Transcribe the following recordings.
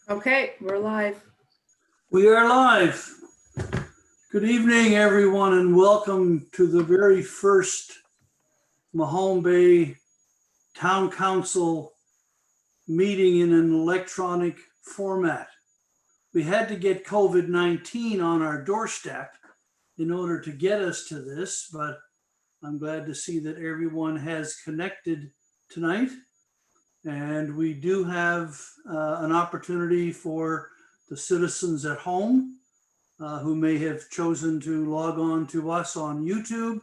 Okay, we're live. We are live. Good evening, everyone, and welcome to the very first Mahone Bay Town Council meeting in an electronic format. We had to get COVID-19 on our doorstep in order to get us to this, but I'm glad to see that everyone has connected tonight. And we do have an opportunity for the citizens at home who may have chosen to log on to us on YouTube,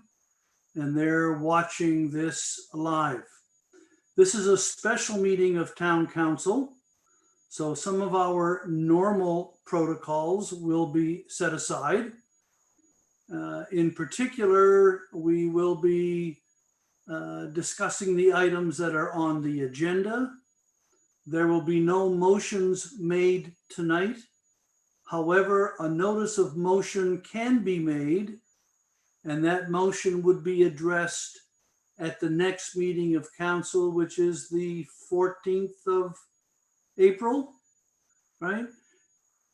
and they're watching this live. This is a special meeting of Town Council, so some of our normal protocols will be set aside. In particular, we will be discussing the items that are on the agenda. There will be no motions made tonight. However, a notice of motion can be made, and that motion would be addressed at the next meeting of council, which is the 14th of April, right?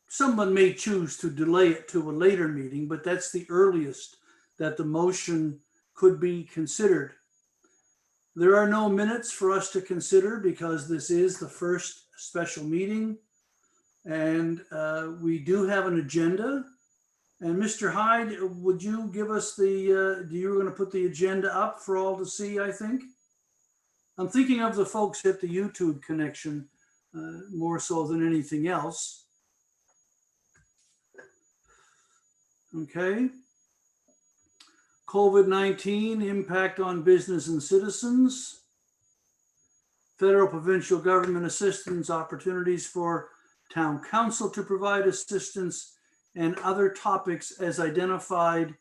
Someone may choose to delay it to a later meeting, but that's the earliest that the motion could be considered. There are no minutes for us to consider because this is the first special meeting. And we do have an agenda. And Mr. Hyde, would you give us the, you were going to put the agenda up for all to see, I think? I'm thinking of the folks at the YouTube connection more so than anything else. Okay. COVID-19 impact on business and citizens. Federal provincial government assistance opportunities for Town Council to provide assistance and other topics as identified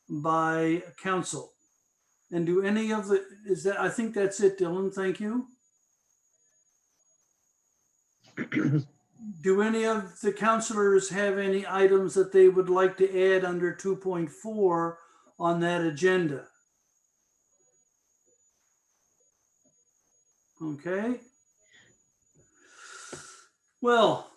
by council. And do any of the, is that, I think that's it, Dylan, thank you. Do any of the councilors have any items that they would like to add under 2.4 on that agenda? Okay. Well,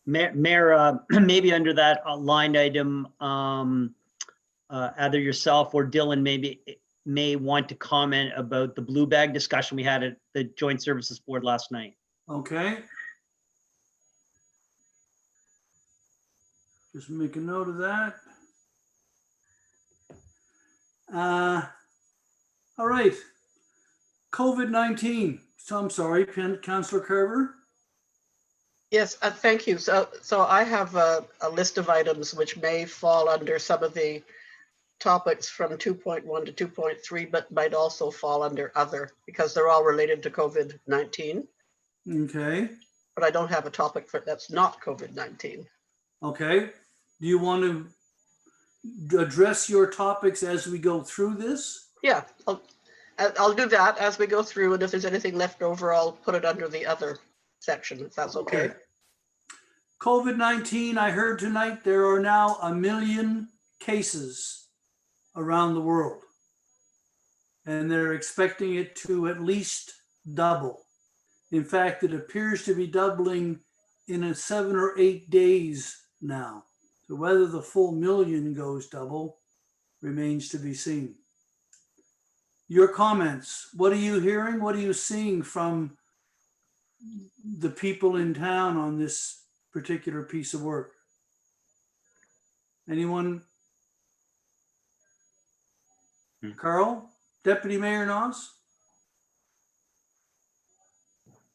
Mayor, maybe under that line item, either yourself or Dylan may want to comment about the blue bag discussion we had at the Joint Services Board last night. okay. Just make a note of that. All right. COVID-19. So I'm sorry, Councillor Carver. Yes, thank you. So I have a list of items which may fall under some of the topics from 2.1 to 2.3, but might also fall under other because they're all related to COVID-19. Okay. But I don't have a topic for that's not COVID-19. Okay. Do you want to address your topics as we go through this? Yeah, I'll do that as we go through, and if there's anything left over, I'll put it under the other section, if that's okay. COVID-19, I heard tonight there are now 1 million cases around the world, and they're expecting it to at least double. In fact, it appears to be doubling in 7 or 8 days now. So whether the full million goes double remains to be seen. Your comments, what are you hearing? What are you seeing from the people in town on this particular piece of work? Anyone? Carl, Deputy Mayor Noss?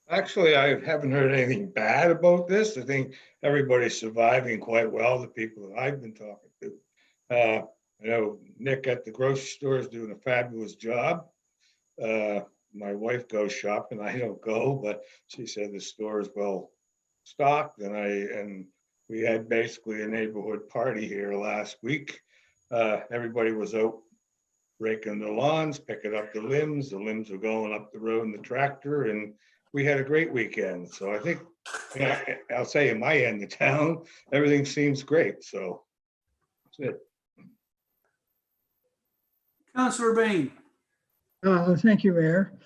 Actually, I haven't heard anything bad about this. I think everybody's surviving quite well, the people that I've been talking to. I know Nick at the grocery store is doing a fabulous job. My wife goes shopping, I don't go, but she said the store is well stocked, and we had basically a neighborhood party here last week. Everybody was out raking the lawns, picking up the limbs. The limbs were going up the road in the tractor, and we had a great weekend. So I think, I'll say in my end of town, everything seems great. So that's it. Councillor Bain. Thank you, Mayor.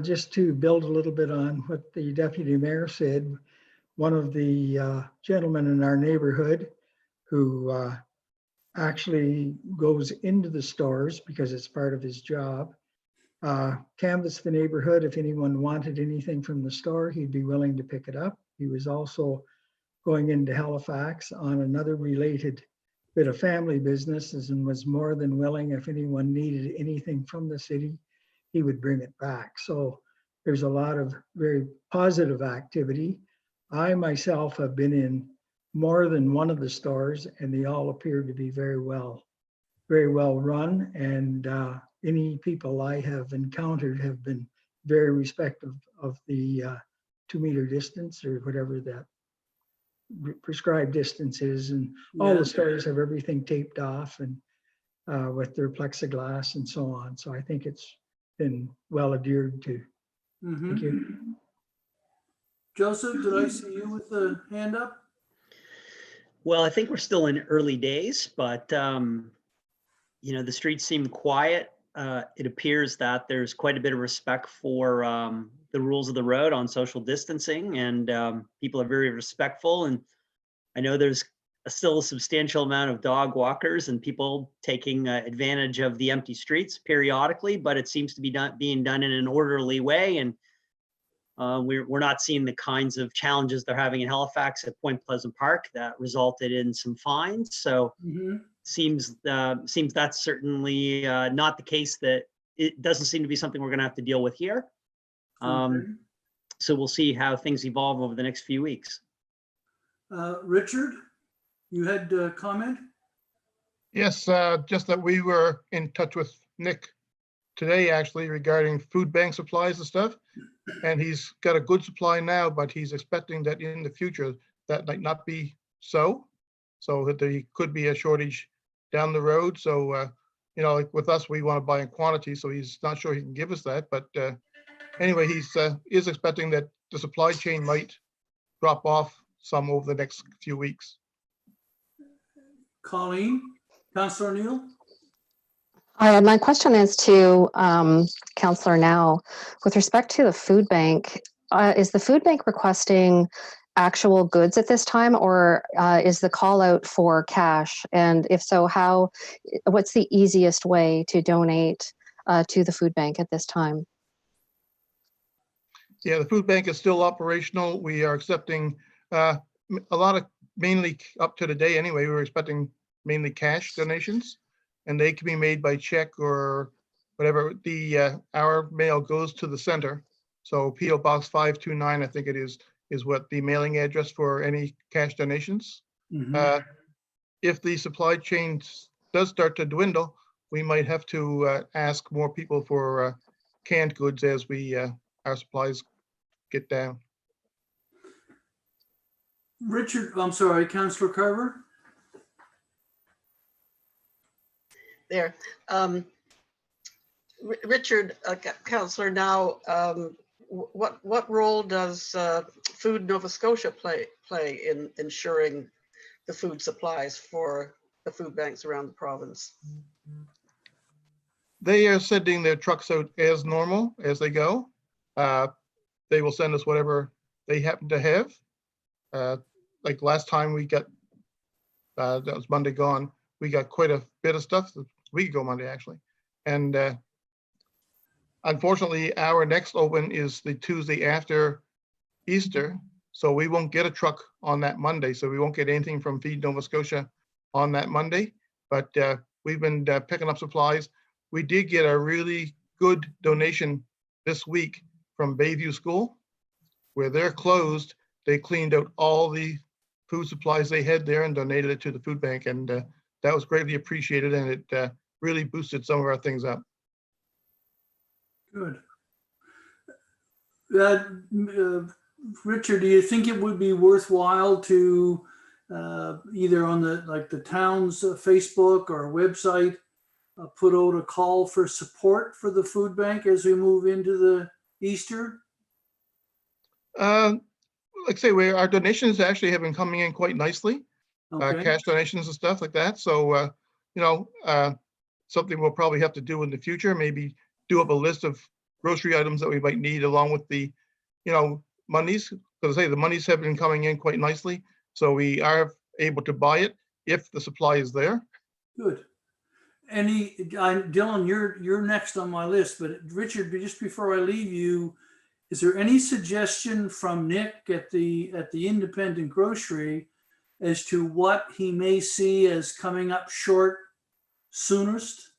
Just to build a little bit on what the Deputy Mayor said, one of the gentlemen in our neighborhood who actually goes into the stores because it's part of his job, canvassed the neighborhood. If anyone wanted anything from the store, he'd be willing to pick it up. He was also going into Halifax on another related bit of family businesses and was more than willing, if anyone needed anything from the city, he would bring it back. So there's a lot of very positive activity. I myself have been in more than one of the stores, and they all appear to be very well run. And any people I have encountered have been very respectful of the 2-meter distance or whatever that prescribed distance is. And all the Yes. stores have everything taped off and with their plexiglass and so on. So I think it's been well adhered to. Mhm. Thank you. Joseph, did I see you with the hand up? Well, I think we're still in early days, but the streets seem quiet. It appears that there's quite a bit of respect for the rules of the road on social distancing, and people are very respectful. And I know there's still a substantial amount of dog walkers and people taking advantage of the empty streets periodically, but it seems to be being done in an orderly way. And we're not seeing the kinds of challenges they're having in Halifax at Point Pleasant Park that resulted in some fines. So Mhm. seems that's certainly not the case. That it doesn't seem to be something we're going to have to deal with here. Okay. So we'll see how things evolve over the next few weeks. Richard, you had a comment? Yes, just that we were in touch with Nick today, actually, regarding food bank supplies and stuff. And he's got a good supply now, but he's expecting that in the future, that might not be so that there could be a shortage down the road. So, like with us, we want to buy in quantity, so he's not sure he can give us that. But anyway, he's is expecting that the supply chain might drop off some over the next few weeks. Colleen, Councillor Neal? Hi, my question is to Councillor Now. With respect to the food bank, is the food bank requesting actual goods at this time, or is the call out for cash? And if so, what's the easiest way to donate to the food bank at this time? Yeah, the food bank is still operational. We are accepting a lot of, mainly up to today anyway, we were expecting mainly cash donations, and they can be made by check or whatever. Our mail goes to the center. So PO Box 529, I think it is what the mailing address for any cash donations. Mhm. If the supply chain does start to dwindle, we might have to ask more people for canned goods as our supplies get down. Richard, I'm sorry, Councillor Carver? There. Richard, Councillor Now, what role does Food Nova Scotia play in ensuring the food supplies for the food banks around the province? They are sending their trucks out as normal as they go. They will send us whatever they happen to have. Like last time we got, that was Monday gone, we got quite a bit of stuff, a week ago Monday actually. And unfortunately, our next open is the Tuesday after Easter. So we won't get a truck on that Monday. So we won't get anything from Feed Nova Scotia on that Monday. But we've been picking up supplies. We did get a really good donation this week from Bayview School, where they're closed. They cleaned out all the food supplies they had there and donated it to the food bank. And that was greatly appreciated. And it really boosted some of our things up. Good. Richard, do you think it would be worthwhile to either on the town's Facebook or website put out a call for support for the food bank as we move into the Easter? Like I say, our donations actually have been coming in quite nicely. Okay. Cash donations and stuff like that. So, something we'll probably have to do in the future, maybe do up a list of grocery items that we might need along with the, monies, because I say the monies have been coming in quite nicely. So we are able to buy it if the supply is there. Good. Dylan, you're next on my list, but Richard, just before I leave you, is there any suggestion from Nick at the independent grocery as to what he may see as coming up short soonest?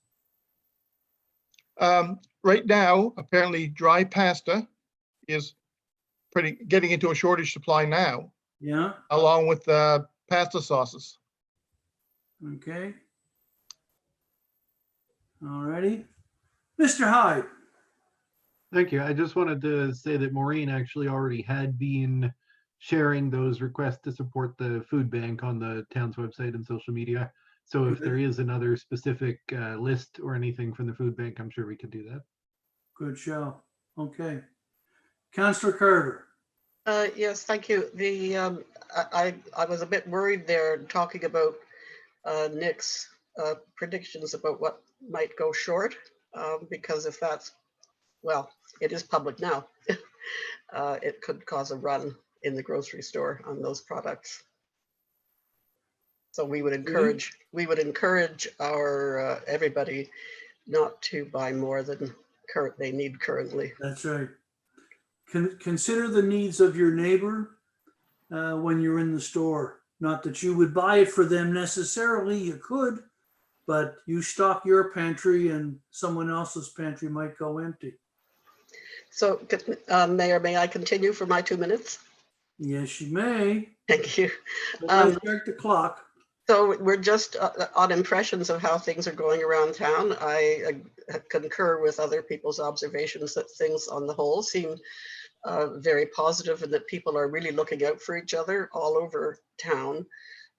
Right now, apparently dry pasta is getting into a shortage supply now, Yeah, along with pasta sauces. okay. All righty. Mr. Hyde. Thank you. I just wanted to say that Maureen actually already had been sharing those requests to support the food bank on the town's website and social media. So if there is another specific list or anything from the food bank, I'm sure we could do that. Good show. Okay. Councillor Carter. Yes, thank you. I was a bit worried there talking about Nick's predictions about what might go short, because if that's, well, it is public now, it could cause a run in the grocery store on those products. So we would encourage our everybody not to buy more than they need currently. That's right. Consider the needs of your neighbor when you're in the store. Not that you would buy it for them necessarily, you could, but you stock your pantry and someone else's pantry might go empty. So, Mayor, may I continue for my 2 minutes? Yes, you may. Thank you. Let's start the clock. So we're just on impressions of how things are going around town. I concur with other people's observations that things on the whole seem very positive and that people are really looking out for each other all over town,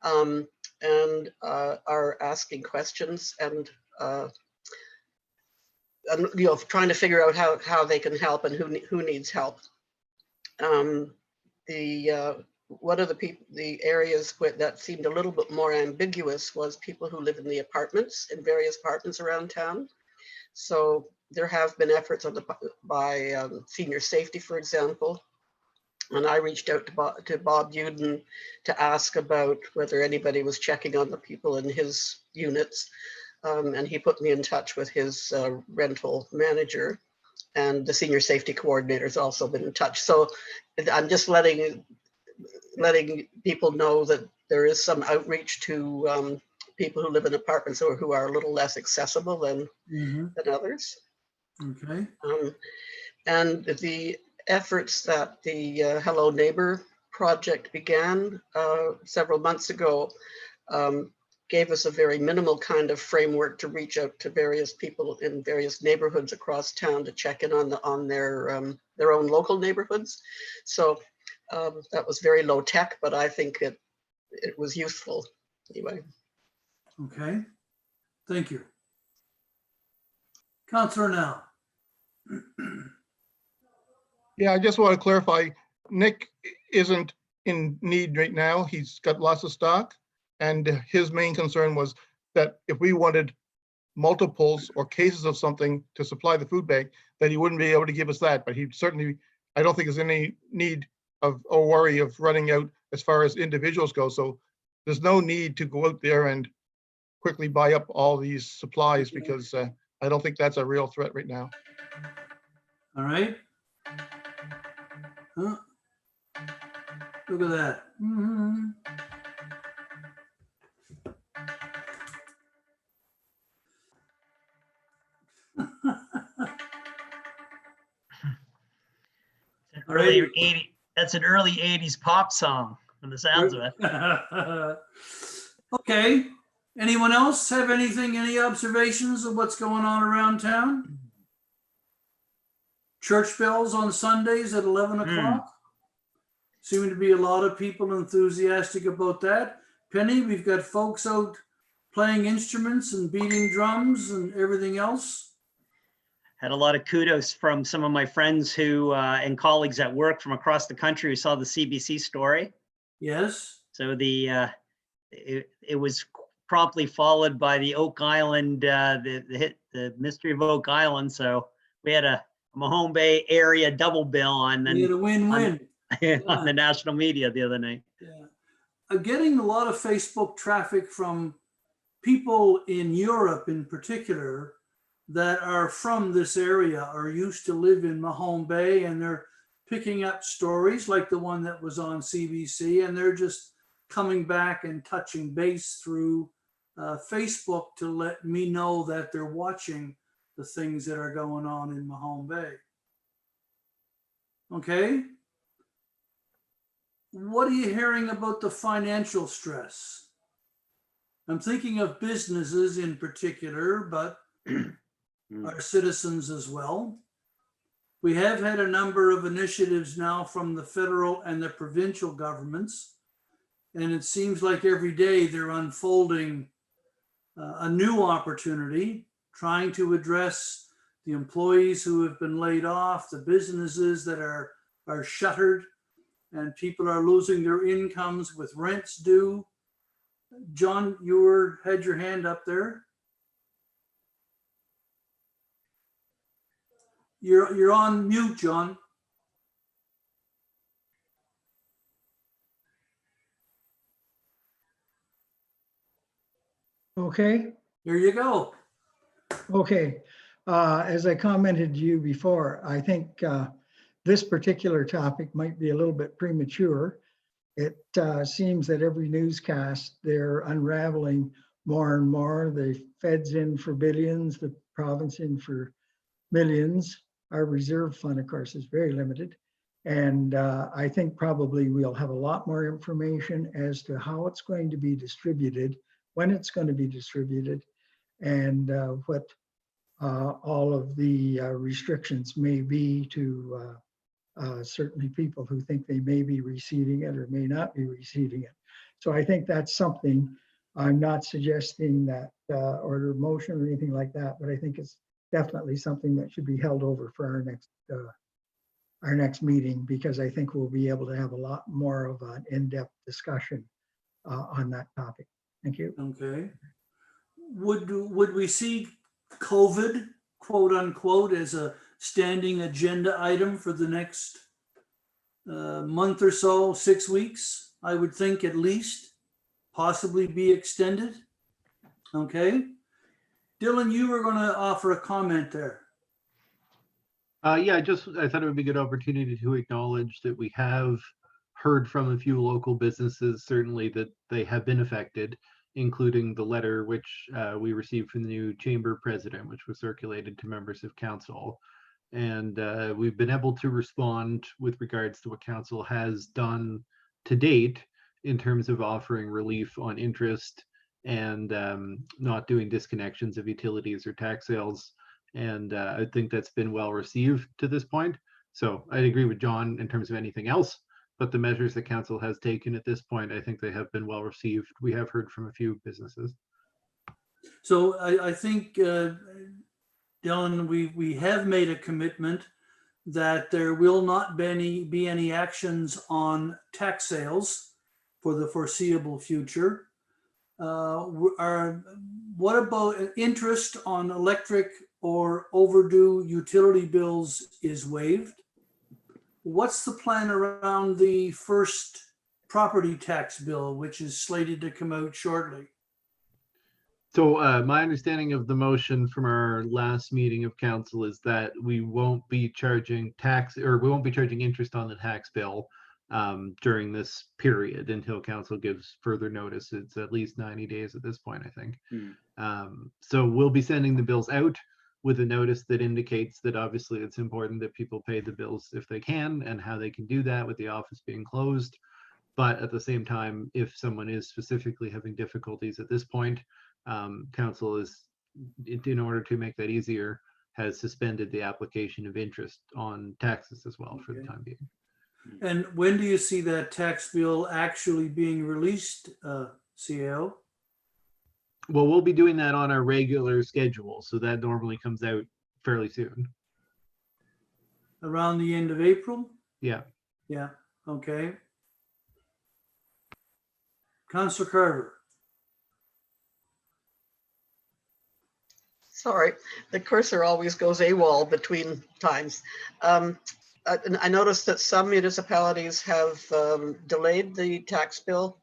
and are asking questions and trying to figure out how they can help and who needs help. One of the areas that seemed a little bit more ambiguous was people who live in the apartments, in various apartments around town. So there have been efforts by senior safety, for example. And I reached out to Bob Uden to ask about whether anybody was checking on the people in his units. And he put me in touch with his rental manager, and the senior safety coordinator has also been in touch. So I'm just letting people know that there is some outreach to people who live in apartments or who are a little less accessible than others. Okay. And the efforts that the Hello Neighbor project began several months ago gave us a very minimal kind of framework to reach out to various people in various neighborhoods across town to check in on their own local neighborhoods. So that was very low tech, but I think it was useful anyway. Okay. Thank you. Councillor Now. Yeah, I just want to clarify, Nick isn't in need right now. He's got lots of stock. And his main concern was that if we wanted multiples or cases of something to supply the food bank, that he wouldn't be able to give us that. But he certainly, I don't think there's any need of or worry of running out as far as individuals go. So there's no need to go out there and quickly buy up all these supplies, because I don't think that's a real threat right now. All right. Huh? Look at that. That's an early 80s pop song from the sounds of it. Okay. Anyone else have any observations of what's going on around town? Church bells on Sundays at 11 o'clock. Seeming to be a lot of people enthusiastic about that. Penny, we've got folks out playing instruments and beating drums and everything else. Had a lot of kudos from some of my friends who and colleagues at work from across the country who saw the CBC story. Yes. So it was promptly followed by the Oak Island, the Mystery of Oak Island. So we had a Mahone Bay area double bill on. We had a win-win. on the national media the other night. Yeah. Getting a lot of Facebook traffic from people in Europe in particular that are from this area or used to live in Mahone Bay, and they're picking up stories like the one that was on CBC, and they're just coming back and touching base through Facebook to let me know that they're watching the things that are going on in Mahone Bay. Okay. What are you hearing about the financial stress? I'm thinking of businesses in particular, but our citizens as well. We have had a number of initiatives now from the federal and the provincial governments, and it seems like every day they're unfolding a new opportunity, trying to address the employees who have been laid off, the businesses that are shuttered, and people are losing their incomes with rents due. John, you had your hand up there. You're on mute, John. Okay, Here you go. okay. As I commented to you before, I think this particular topic might be a little bit premature. It seems that every newscast, they're unraveling more and more. The Fed's in for billions, the province in for millions. Our reserve fund, of course, is very limited. And I think probably we'll have a lot more information as to how it's going to be distributed, when it's going to be distributed, and what all of the restrictions may be to certainly people who think they may be receiving it or may not be receiving it. So I think that's something. I'm not suggesting that order of motion or anything like that, but I think it's definitely something that should be held over for our next meeting, because I think we'll be able to have a lot more of an in-depth discussion on that topic. Thank you. Okay. Would we see COVID, quote unquote, as a standing agenda item for the next month or so, 6 weeks? I would think at least, possibly be extended. Okay. Dylan, you were going to offer a comment there. Yeah, I thought it would be a good opportunity to acknowledge that we have heard from a few local businesses, certainly that they have been affected, including the letter which we received from the new chamber president, which was circulated to members of council. And we've been able to respond with regards to what council has done to date in terms of offering relief on interest and not doing disconnections of utilities or tax sales. And I think that's been well received to this point. So I'd agree with John in terms of anything else, but the measures that council has taken at this point, I think they have been well received. We have heard from a few businesses. So I think, Dylan, we have made a commitment that there will not be any actions on tax sales for the foreseeable future. What about interest on electric or overdue utility bills is waived? What's the plan around the first property tax bill, which is slated to come out shortly? So my understanding of the motion from our last meeting of council is that we won't be charging tax, or we won't be charging interest on the tax bill during this period until council gives further notice. It's at least 90 days at this point, I think. So we'll be sending the bills out with a notice that indicates that obviously it's important that people pay the bills if they can, and how they can do that with the office being closed. But at the same time, if someone is specifically having difficulties at this point, council is, in order to make that easier, has suspended the application of interest on taxes as well for the time being. And when do you see that tax bill actually being released, CAO? Well, we'll be doing that on our regular schedule, so that normally comes out fairly soon. Around the end of April? Yeah. Yeah, okay. Councillor Carver. Sorry, the cursor always goes AWOL between times. And I noticed that some municipalities have delayed the tax bill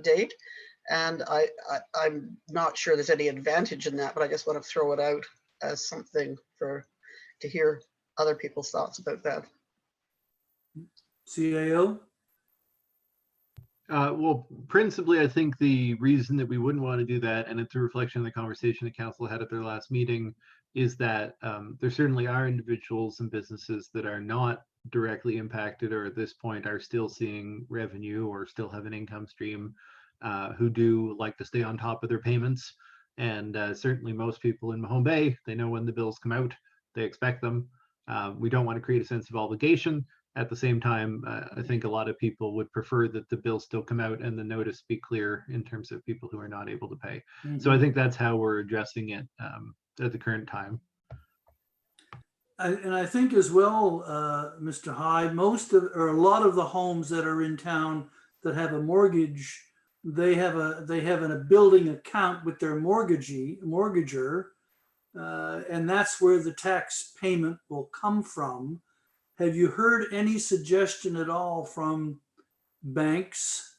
date. And I'm not sure there's any advantage in that, but I just want to throw it out as something to hear other people's thoughts about that. CAO? Well, principally, I think the reason that we wouldn't want to do that, and it's a reflection of the conversation the council had at their last meeting, is that there certainly are individuals and businesses that are not directly impacted, or at this point are still seeing revenue or still have an income stream, who do like to stay on top of their payments. And certainly most people in Mahone Bay, they know when the bills come out, they expect them. We don't want to create a sense of obligation. At the same time, I think a lot of people would prefer that the bills still come out and the notice be clear in terms of people who are not able to pay. So I think that's how we're addressing it at the current time. And I think as well, Mr. Hyde, or a lot of the homes that are in town that have a mortgage, they have a building account with their mortgager, and that's where the tax payment will come from. Have you heard any suggestion at all from banks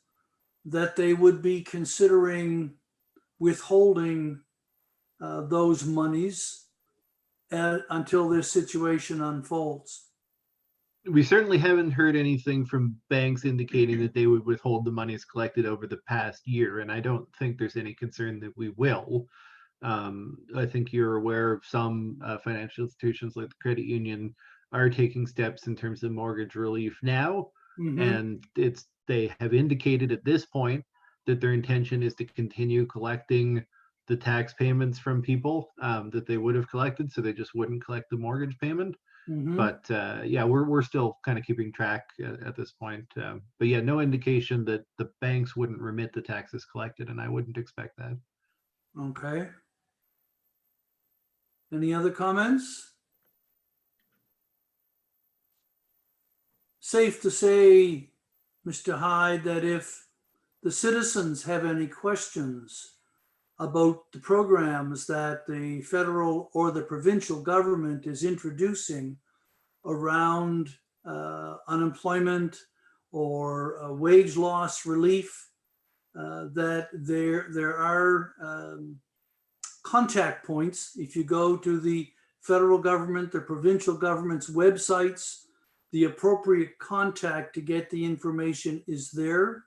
that they would be considering withholding those monies until this situation unfolds? We certainly haven't heard anything from banks indicating that they would withhold the monies collected over the past year, and I don't think there's any concern that we will. I think you're aware of some financial institutions like the credit union are taking steps in terms of mortgage relief now, and they have indicated at this point that their intention is to continue collecting the tax payments from people that they would have collected, so they just wouldn't collect the mortgage payment. But yeah, we're still kind of keeping track at this point. But yeah, no indication that the banks wouldn't remit the taxes collected, and I wouldn't expect that. Okay. Any other comments? Safe to say, Mr. Hyde, that if the citizens have any questions about the programs that the federal or the provincial government is introducing around unemployment or wage loss relief, that there are contact points. If you go to the federal government, the provincial government's websites, the appropriate contact to get the information is there.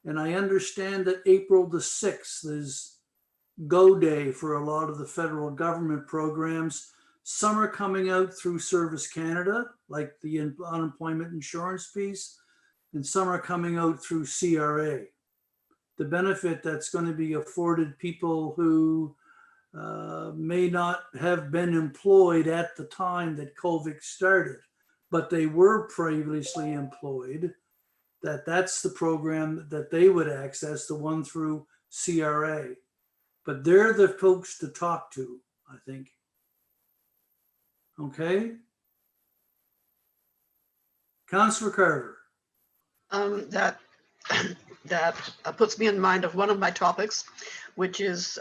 And I understand that April the 6th is go day for a lot of the federal government programs. Some are coming out through Service Canada, like the unemployment insurance piece, and some are coming out through CRA. The benefit that's going to be afforded people who may not have been employed at the time that COVID started, but they were previously employed, that's the program that they would access, the one through CRA. But they're the folks to talk to, I think. Okay. Councillor Carter. That puts me in mind of one of my topics, which is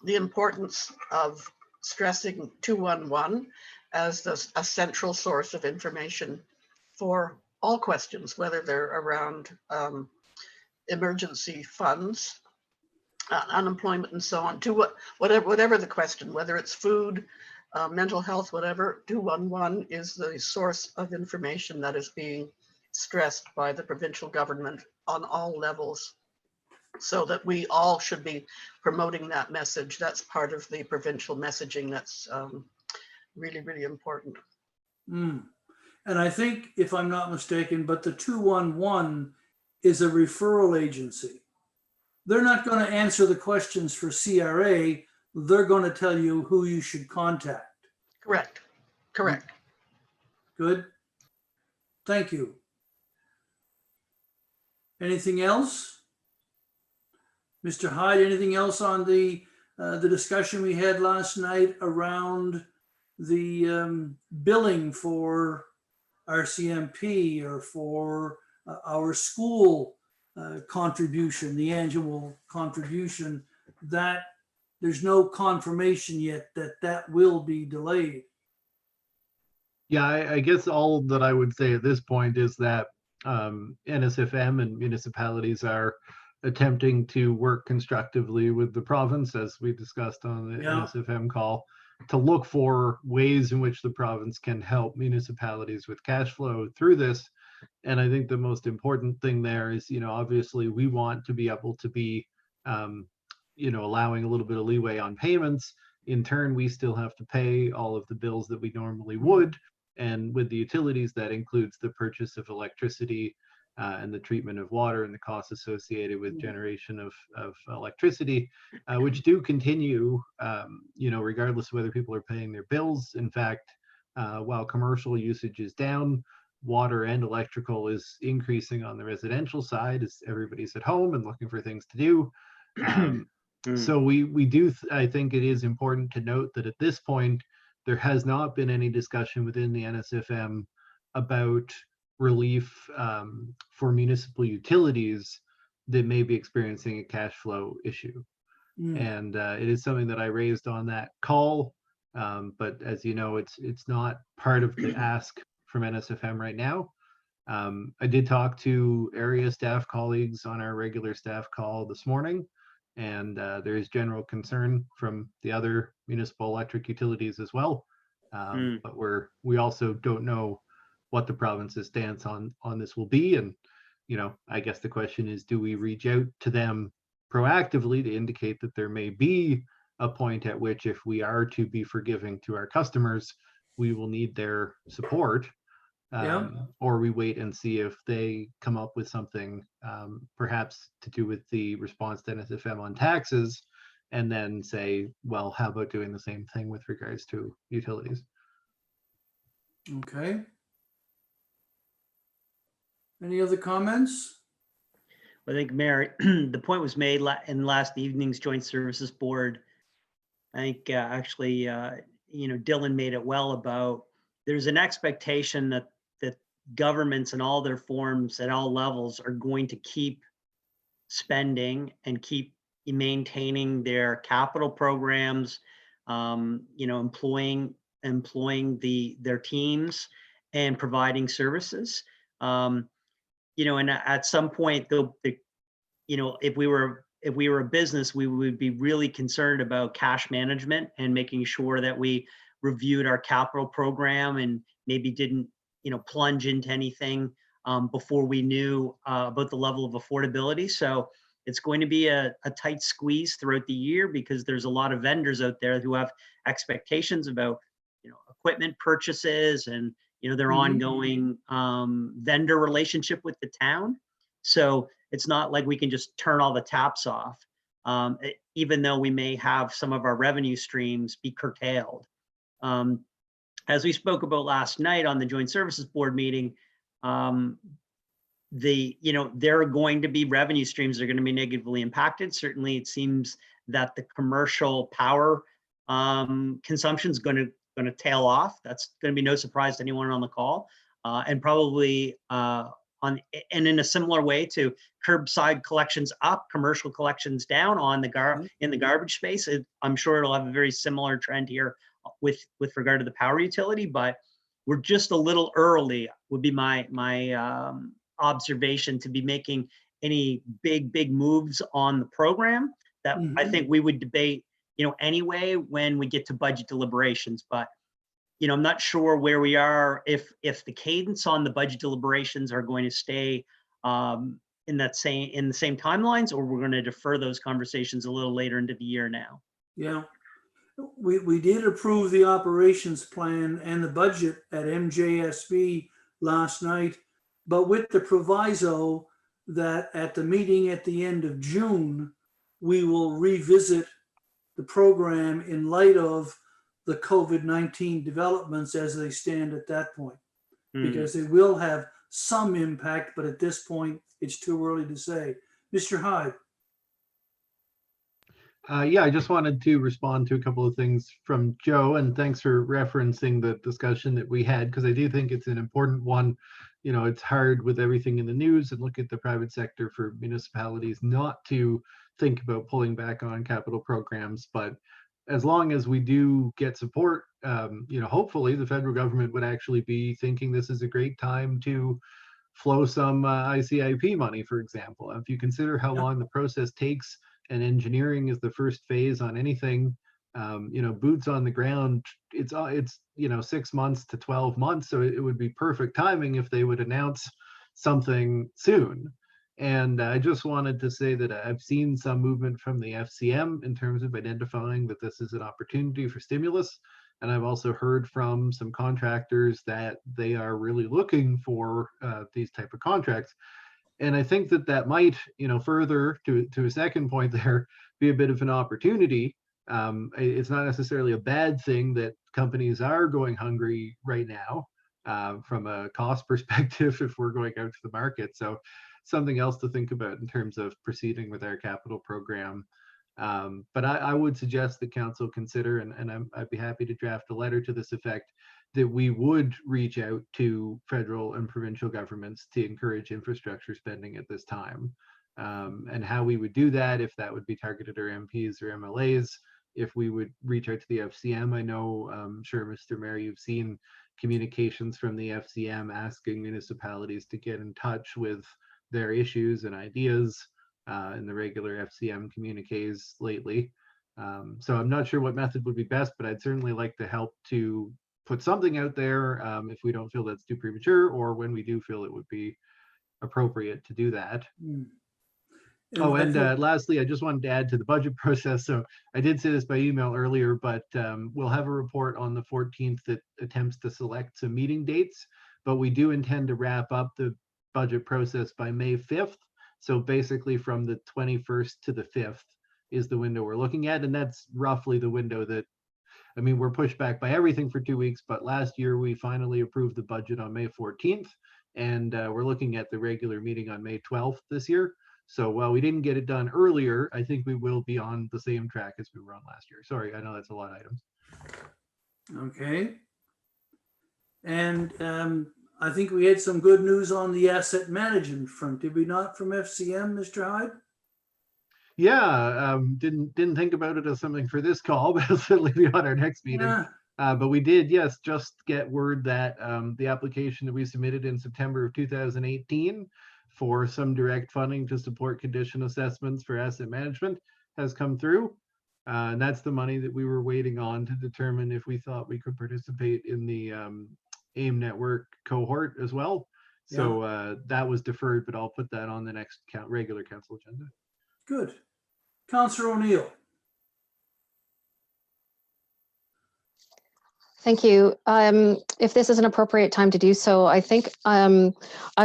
the importance of stressing 211 as a central source of information for all questions, whether they're around emergency funds, unemployment, and so on. Whatever the question, whether it's food, mental health, whatever, 211 is the source of information that is being stressed by the provincial government on all levels, so that we all should be promoting that message. That's part of the provincial messaging that's really, really important. And I think, if I'm not mistaken, but the 211 is a referral agency. They're not going to answer the questions for CRA. They're going to tell you who you should contact. Correct. Correct. Good. Thank you. Anything else? Mr. Hyde, anything else on the discussion we had last night around the billing for RCMP or for our school contribution, the annual contribution, that there's no confirmation yet that will be delayed? Yeah, I guess all that I would say at this point is that NSFM and municipalities are attempting to work constructively with the province, as we discussed on the Yeah. NSFM call, to look for ways in which the province can help municipalities with cash flow through this. And I think the most important thing there is, obviously we want to be able to be, allowing a little bit of leeway on payments. In turn, we still have to pay all of the bills that we normally would. And with the utilities, that includes the purchase of electricity and the treatment of water and the costs associated with generation of electricity, which do continue, regardless of whether people are paying their bills. In fact, while commercial usage is down, water and electrical is increasing on the residential side as everybody's at home and looking for things to do. So we do, I think it is important to note that at this point, there has not been any discussion within the NSFM about relief for municipal utilities that may be experiencing a cash flow issue. And it is something that I raised on that call. But as you know, it's not part of the ask from NSFM right now. I did talk to area staff colleagues on our regular staff call this morning, and there is general concern from the other municipal electric utilities as well. But we also don't know what the province's stance on this will be. And, I guess the question is, do we reach out to them proactively to indicate that there may be a point at which, if we are to be forgiving to our customers, we will need their support? Or we wait and see if they come up with something, perhaps to do with the response to NSFM on taxes, and then say, well, how about doing the same thing with regards to utilities? Okay. Any other comments? I think, Mary, the point was made in last evening's Joint Services Board. I think actually, Dylan made it well about there's an expectation that governments in all their forms at all levels are going to keep spending and keep maintaining their capital programs, employing their teams and providing services. And at some point, if we were a business, we would be really concerned about cash management and making sure that we reviewed our capital program and maybe didn't, plunge into anything before we knew about the level of affordability. So it's going to be a tight squeeze throughout the year because there's a lot of vendors out there who have expectations about, equipment purchases and, their ongoing vendor relationship with the town. So it's not like we can just turn all the taps off, even though we may have some of our revenue streams be curtailed. As we spoke about last night on the Joint Services Board meeting, there are going to be revenue streams that are going to be negatively impacted. Certainly, it seems that the commercial power consumption is going to tail off. That's going to be no surprise to anyone on the call, and probably and in a similar way to curbside collections up, commercial collections down on in the garbage space. I'm sure it'll have a very similar trend here with regard to the power utility, but we're just a little early, would be my observation, to be making any big moves on the program that I think we would debate, anyway, when we get to budget deliberations. But, I'm not sure where we are, if the cadence on the budget deliberations are going to stay in the same timelines, or we're going to defer those conversations a little later into the year now. Yeah. We did approve the operations plan and the budget at MJSB last night, but with the proviso that at the meeting at the end of June, we will revisit the program in light of the COVID-19 developments as they stand at that point, because they will have some impact, but at this point, it's too early to say. Mr. Hyde. Yeah, I just wanted to respond to a couple of things from Joe, and thanks for referencing the discussion that we had, because I do think it's an important one. It's hard with everything in the news and look at the private sector for municipalities not to think about pulling back on capital programs. But as long as we do get support, hopefully the federal government would actually be thinking this is a great time to flow some ICIP money, for example. If you consider how long the process takes, and engineering is the first phase on anything, boots on the ground, it's 6 months to 12 months. So it would be perfect timing if they would announce something soon. And I just wanted to say that I've seen some movement from the FCM in terms of identifying that this is an opportunity for stimulus. And I've also heard from some contractors that they are really looking for these type of contracts. And I think that might, further to a second point there, be a bit of an opportunity. It's not necessarily a bad thing that companies are going hungry right now from a cost perspective if we're going out to the market. So something else to think about in terms of proceeding with our capital program. But I would suggest the council consider, and I'd be happy to draft a letter to this effect, that we would reach out to federal and provincial governments to encourage infrastructure spending at this time. And how we would do that, if that would be targeted our MPs or MLAs, if we would reach out to the FCM. I know, sure, Mr. Mayor, you've seen communications from the FCM asking municipalities to get in touch with their issues and ideas in the regular FCM communiques lately. So I'm not sure what method would be best, but I'd certainly like to help to put something out there if we don't feel that's too premature, or when we do feel it would be appropriate to do that. Lastly, I just wanted to add to the budget process. So I did say this by email earlier, but we'll have a report on the 14th that attempts to select some meeting dates, but we do intend to wrap up the budget process by May 5th. So basically from the 21st to the 5th is the window we're looking at. And that's roughly the window that, we're pushed back by everything for 2 weeks, but last year we finally approved the budget on May 14th, and we're looking at the regular meeting on May 12th this year. So while we didn't get it done earlier, I think we will be on the same track as we were on last year. Sorry, I know that's a lot of items. Okay. And I think we had some good news on the asset management front, did we not, from FCM, Mr. Hyde? Yeah, didn't think about it as something for this call, but it'll certainly be on our next meeting. But we did, yes, just get word that the application that we submitted in September of 2018 for some direct funding to support condition assessments for asset management has come through. And that's the money that we were waiting on to determine if we thought we could participate in the AIM network cohort as well. So that was deferred, but I'll put that on the next regular council agenda. Good. Councillor O'Neill. Thank you. If this is an appropriate time to do so, I think I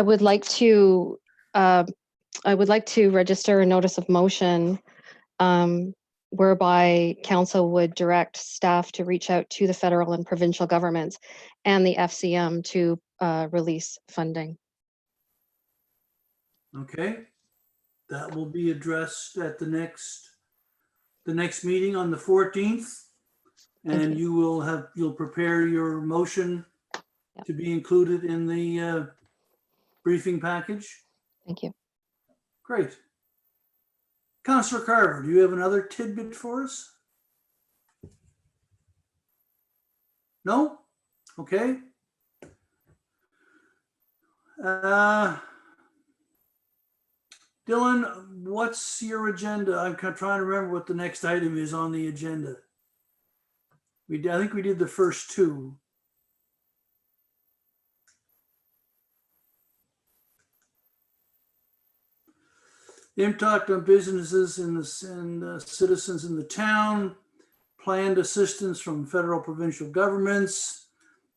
would like to register a notice of motion whereby council would direct staff to reach out to the federal and provincial governments and the FCM to release funding. Okay. That will be addressed at the next meeting on the 14th. And you'll prepare your motion to be included in the briefing package. Thank you. Great. Councillor Carver, do you have another tidbit for us? No? Okay. Dylan, what's your agenda? I'm trying to remember what the next item is on the agenda. I think we did the first two. Impact on businesses and citizens in the town, planned assistance from federal provincial governments.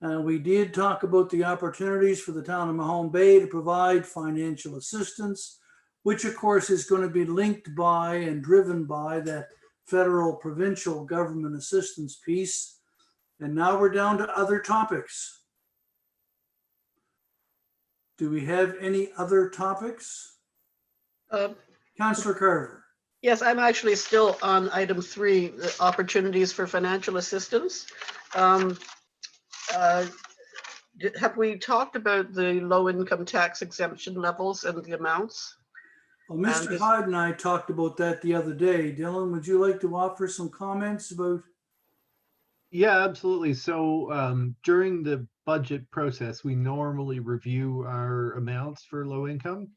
We did talk about the opportunities for the town of Mahone Bay to provide financial assistance, which of course is going to be linked by and driven by that federal provincial government assistance piece. And now we're down to other topics. Do we have any other topics? Councillor Carver. Yes, I'm actually still on item 3, the opportunities for financial assistance. Have we talked about the low income tax exemption levels and the amounts? Well, Mr. Hyde and I talked about that the other day. Dylan, would you like to offer some comments about Yeah, absolutely. So during the budget process, we normally review our amounts for low income,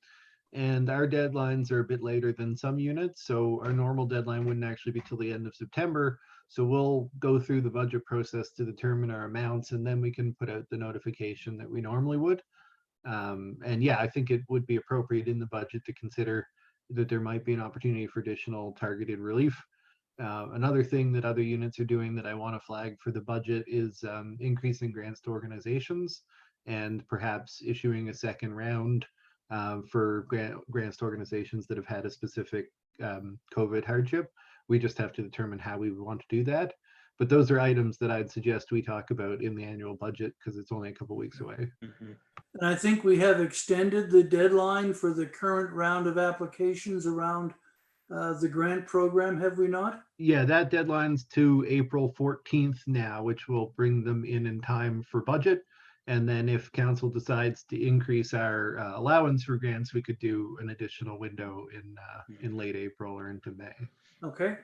and our deadlines are a bit later than some units. So our normal deadline wouldn't actually be till the end of September. So we'll go through the budget process to determine our amounts, and then we can put out the notification that we normally would. And yeah, I think it would be appropriate in the budget to consider that there might be an opportunity for additional targeted relief. Another thing that other units are doing that I want to flag for the budget is increasing grants to organizations and perhaps issuing a second round for grants to organizations that have had a specific COVID hardship. We just have to determine how we want to do that. But those are items that I'd suggest we talk about in the annual budget because it's only a couple weeks away. Mhm. And I think we have extended the deadline for the current round of applications around the grant program, have we not? Yeah, that deadline's to April 14th now, which will bring them in time for budget. And then if council decides to increase our allowance for grants, we could do an additional window in late April or into May. Okay.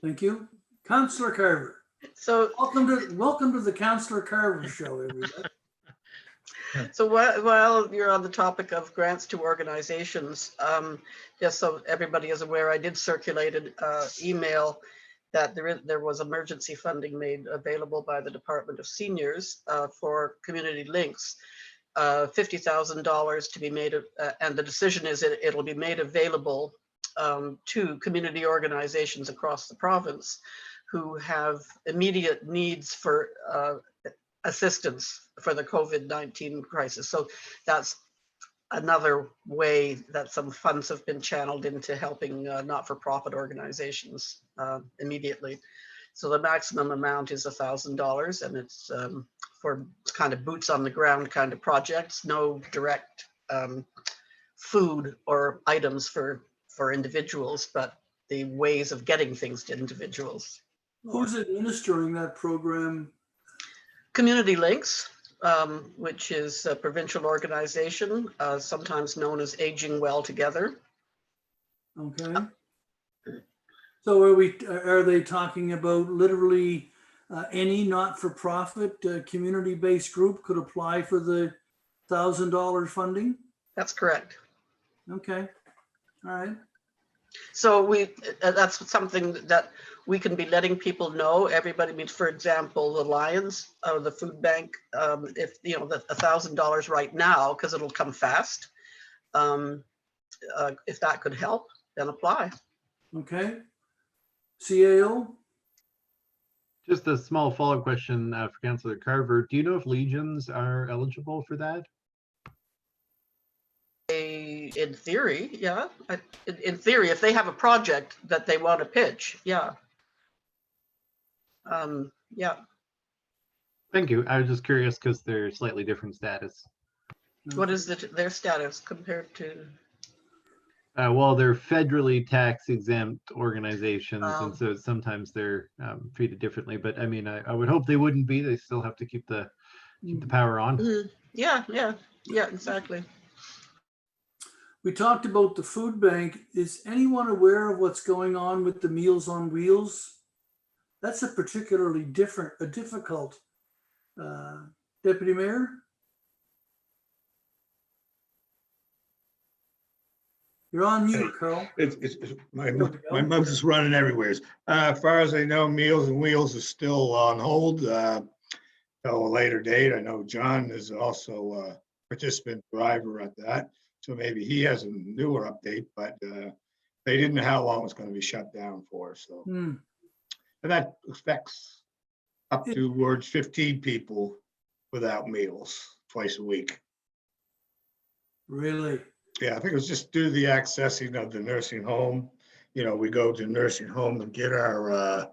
Thank you. Councillor Carver. So, Welcome to the Councillor Carver show, everybody. so while you're on the topic of grants to organizations, just so everybody is aware, I did circulate an email that there was emergency funding made available by the Department of Seniors for community links, $50,000 to be made, and the decision is it'll be made available to community organizations across the province who have immediate needs for assistance for the COVID-19 crisis. So that's another way that some funds have been channeled into helping not-for-profit organizations immediately. So the maximum amount is $1,000, and it's for kind of boots on the ground kind of projects, no direct food or items for individuals, but the ways of getting things to individuals. Who's administering that program? Community Links, which is a provincial organization, sometimes known as Aging Well Together. Okay. So are they talking about literally any not-for-profit community-based group could apply for the $1,000 funding? That's correct. Okay. All right. So that's something that we can be letting people know. Everybody means, for example, the Lions or the food bank, if the $1,000 right now, because it'll come fast. If that could help, then apply. Okay. CAO? Just a small follow-up question for Councillor Carver. Do you know if Legions are eligible for that? In theory, yeah. In theory, if they have a project that they want to pitch, yeah. Yeah. Thank you. I was just curious because they're slightly different status. What is their status compared to? Well, they're federally tax exempt organizations, and Oh. so sometimes they're treated differently. But I mean, I would hope they wouldn't be. They still have to keep the power on. Yeah, exactly. We talked about the food bank. Is anyone aware of what's going on with the Meals on Wheels? That's a particularly difficult. Deputy Mayor? You're on mute, Carl. My mouth is running everywhere. As far as I know, Meals on Wheels is still on hold till a later date. I know John is also a participant driver at that, so maybe he has a newer update, but they didn't know how long it was going to be shut down for. So, and that affects up towards 15 people without meals twice a week. Really? Yeah, I think it was just due to the accessing of the nursing home. You know, we go to the nursing home to get our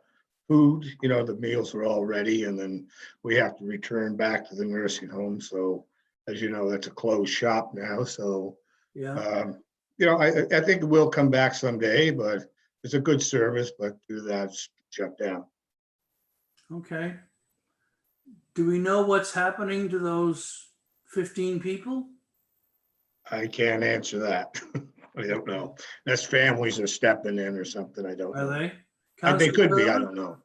food, the meals are all ready, and then we have to return back to the nursing home. So, as you know, that's a closed shop now. So, yeah. I think it will come back someday, but it's a good service, but due to that, it's shut down. Okay. Do we know what's happening to those 15 people? I can't answer that. I don't know. That's families are stepping in or something. I don't know. Are they? They could be. I Councillor don't know.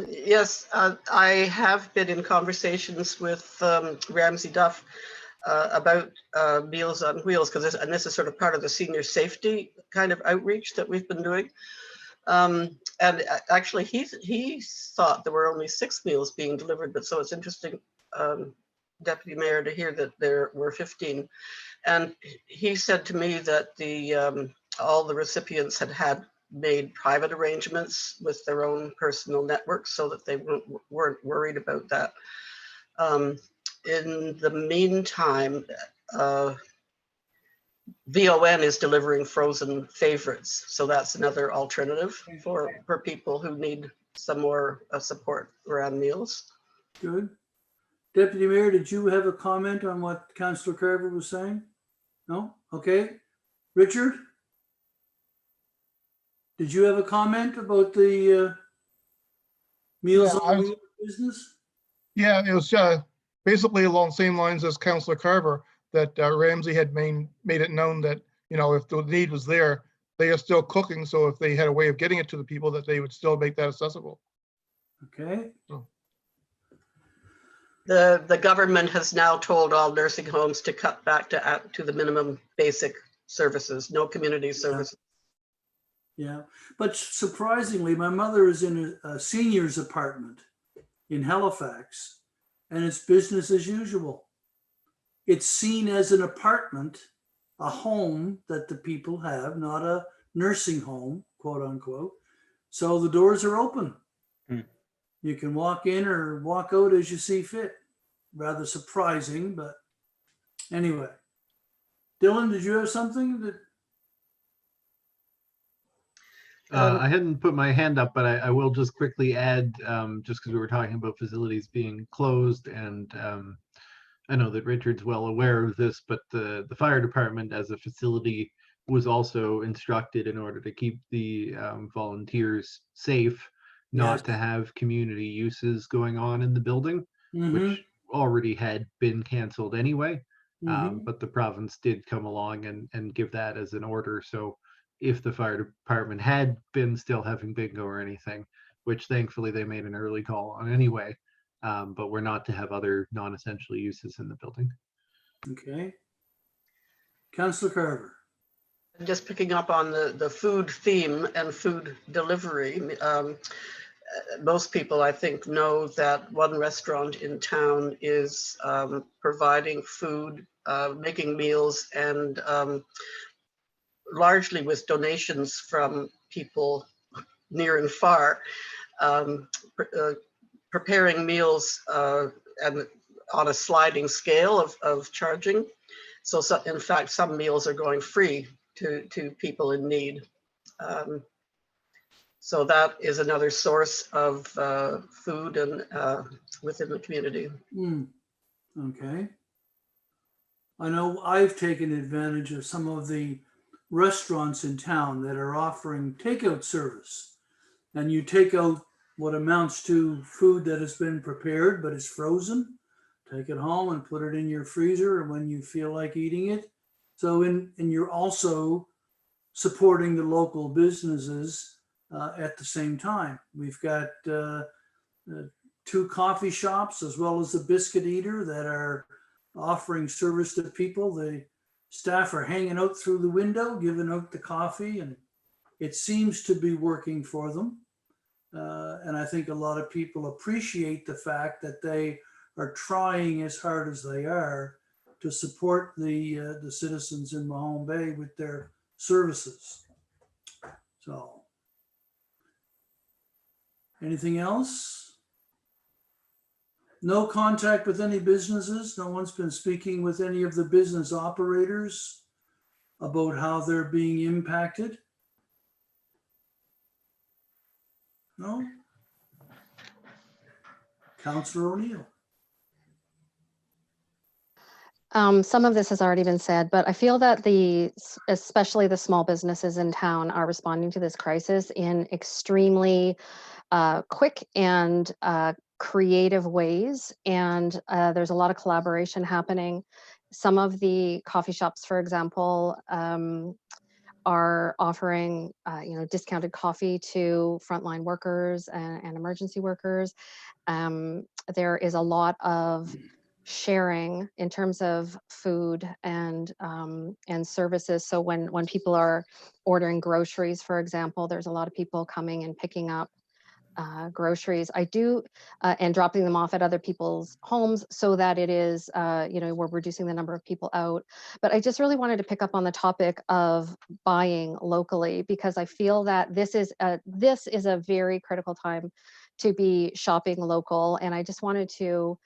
Yes, I have been in conversations with Ramsey Duff about Meals on Wheels, because this is sort of part of the senior safety kind of outreach that we've been doing. Actually, he thought there were only 6 meals being delivered, but so it's interesting, Deputy Mayor, to hear that there were 15. And he said to me that all the recipients had made private arrangements with their own personal networks so that they weren't worried about that. In the meantime, VON is delivering frozen favorites. So that's another alternative for people who need some more support around meals. Good. Deputy Mayor, did you have a comment on what Councillor Carver was saying? No? Okay. Richard? Did you have a comment about the Meals Yeah, on Wheels business? Yeah, it was basically along the same lines as Councillor Carver, that Ramsey had made it known that, you know, if the need was there, they are still cooking. So if they had a way of getting it to the people, that they would still make that accessible. Okay. So. The government has now told all nursing homes to cut back to the minimum basic services, no community services. Yeah, but surprisingly, my mother is in a seniors apartment in Halifax, and it's business as usual. It's seen as an apartment, a home that the people have, not a nursing home, quote unquote. So the doors are open. You can walk in or walk out as you see fit. Rather surprising, but anyway. Dylan, did you have something that? I hadn't put my hand up, but I will just quickly add, just because we were talking about facilities being closed, and I know that Richard's well aware of this, but the fire department as a facility was also instructed, in order to keep the volunteers safe, not to have community uses going on in the building, which already had been canceled anyway. But the province did come along and give that as an order. So if the fire department had been still having bingo or anything, which thankfully they made an early call on anyway, but we're not to have other non-essential uses in the building. Okay. Councillor Carver. Just picking up on the food theme and food delivery, most people, I think, know that one restaurant in town is providing food, making meals, and largely with donations from people near and far, preparing meals and on a sliding scale of charging. So in fact, some meals are going free to people in need. So that is another source of food and within the community. Okay. I know I've taken advantage of some of the restaurants in town that are offering takeout service, and you take out what amounts to food that has been prepared but is frozen, take it home and put it in your freezer, and when you feel like eating it. So and you're also supporting the local businesses at the same time. We've got 2 coffee shops as well as the Biscuit Eater that are offering service to people. The staff are hanging out through the window, giving out the coffee, and it seems to be working for them. And I think a lot of people appreciate the fact that they are trying as hard as they are to support the citizens in Mahone Bay with their services. So, anything else? No contact with any businesses. No one's been speaking with any of the business operators about how they're being impacted. No? Councillor O'Neill. Some of this has already been said, but I feel that especially the small businesses in town are responding to this crisis in extremely quick and creative ways. And there's a lot of collaboration happening. Some of the coffee shops, for example, are offering, discounted coffee to frontline workers and emergency workers. There is a lot of sharing in terms of food and services. So when people are ordering groceries, for example, there's a lot of people coming and picking up groceries. I do, and dropping them off at other people's homes so that it is, we're reducing the number of people out. But I just really wanted to pick up on the topic of buying locally, because I feel that this is a very critical time to be shopping local. And I just wanted to,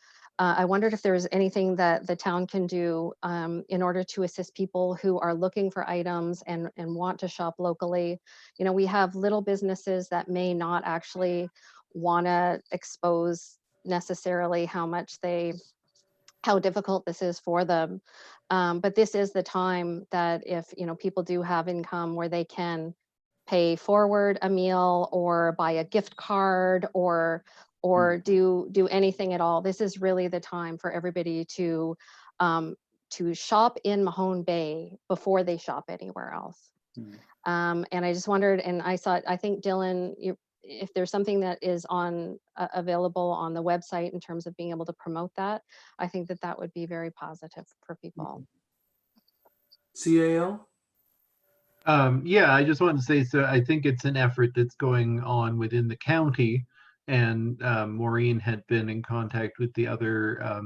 I wondered if there was anything that the town can do in order to assist people who are looking for items and want to shop locally. We have little businesses that may not actually want to expose necessarily how difficult this is for them. But this is the time that if, people do have income where they can pay forward a meal or buy a gift card or do anything at all. This is really the time for everybody to shop in Mahone Bay before they shop anywhere else. And I just wondered, and I think Dylan, if there's something that is available on the website in terms of being able to promote that, I think that would be very positive for people. CAO? Yeah, I just wanted to say, so I think it's an effort that's going on within the county, and Maureen had been in contact with the other,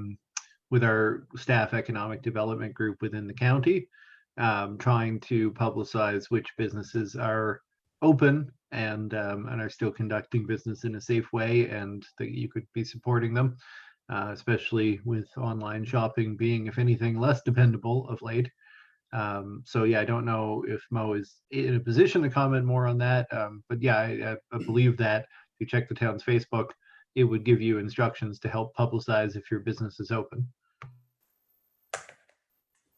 with our staff economic development group within the county, trying to publicize which businesses are open and are still conducting business in a safe way, and that you could be supporting them, especially with online shopping being, if anything, less dependable of late. So yeah, I don't know if Mo is in a position to comment more on that, but yeah, I believe that if you check the town's Facebook, it would give you instructions to help publicize if your business is open.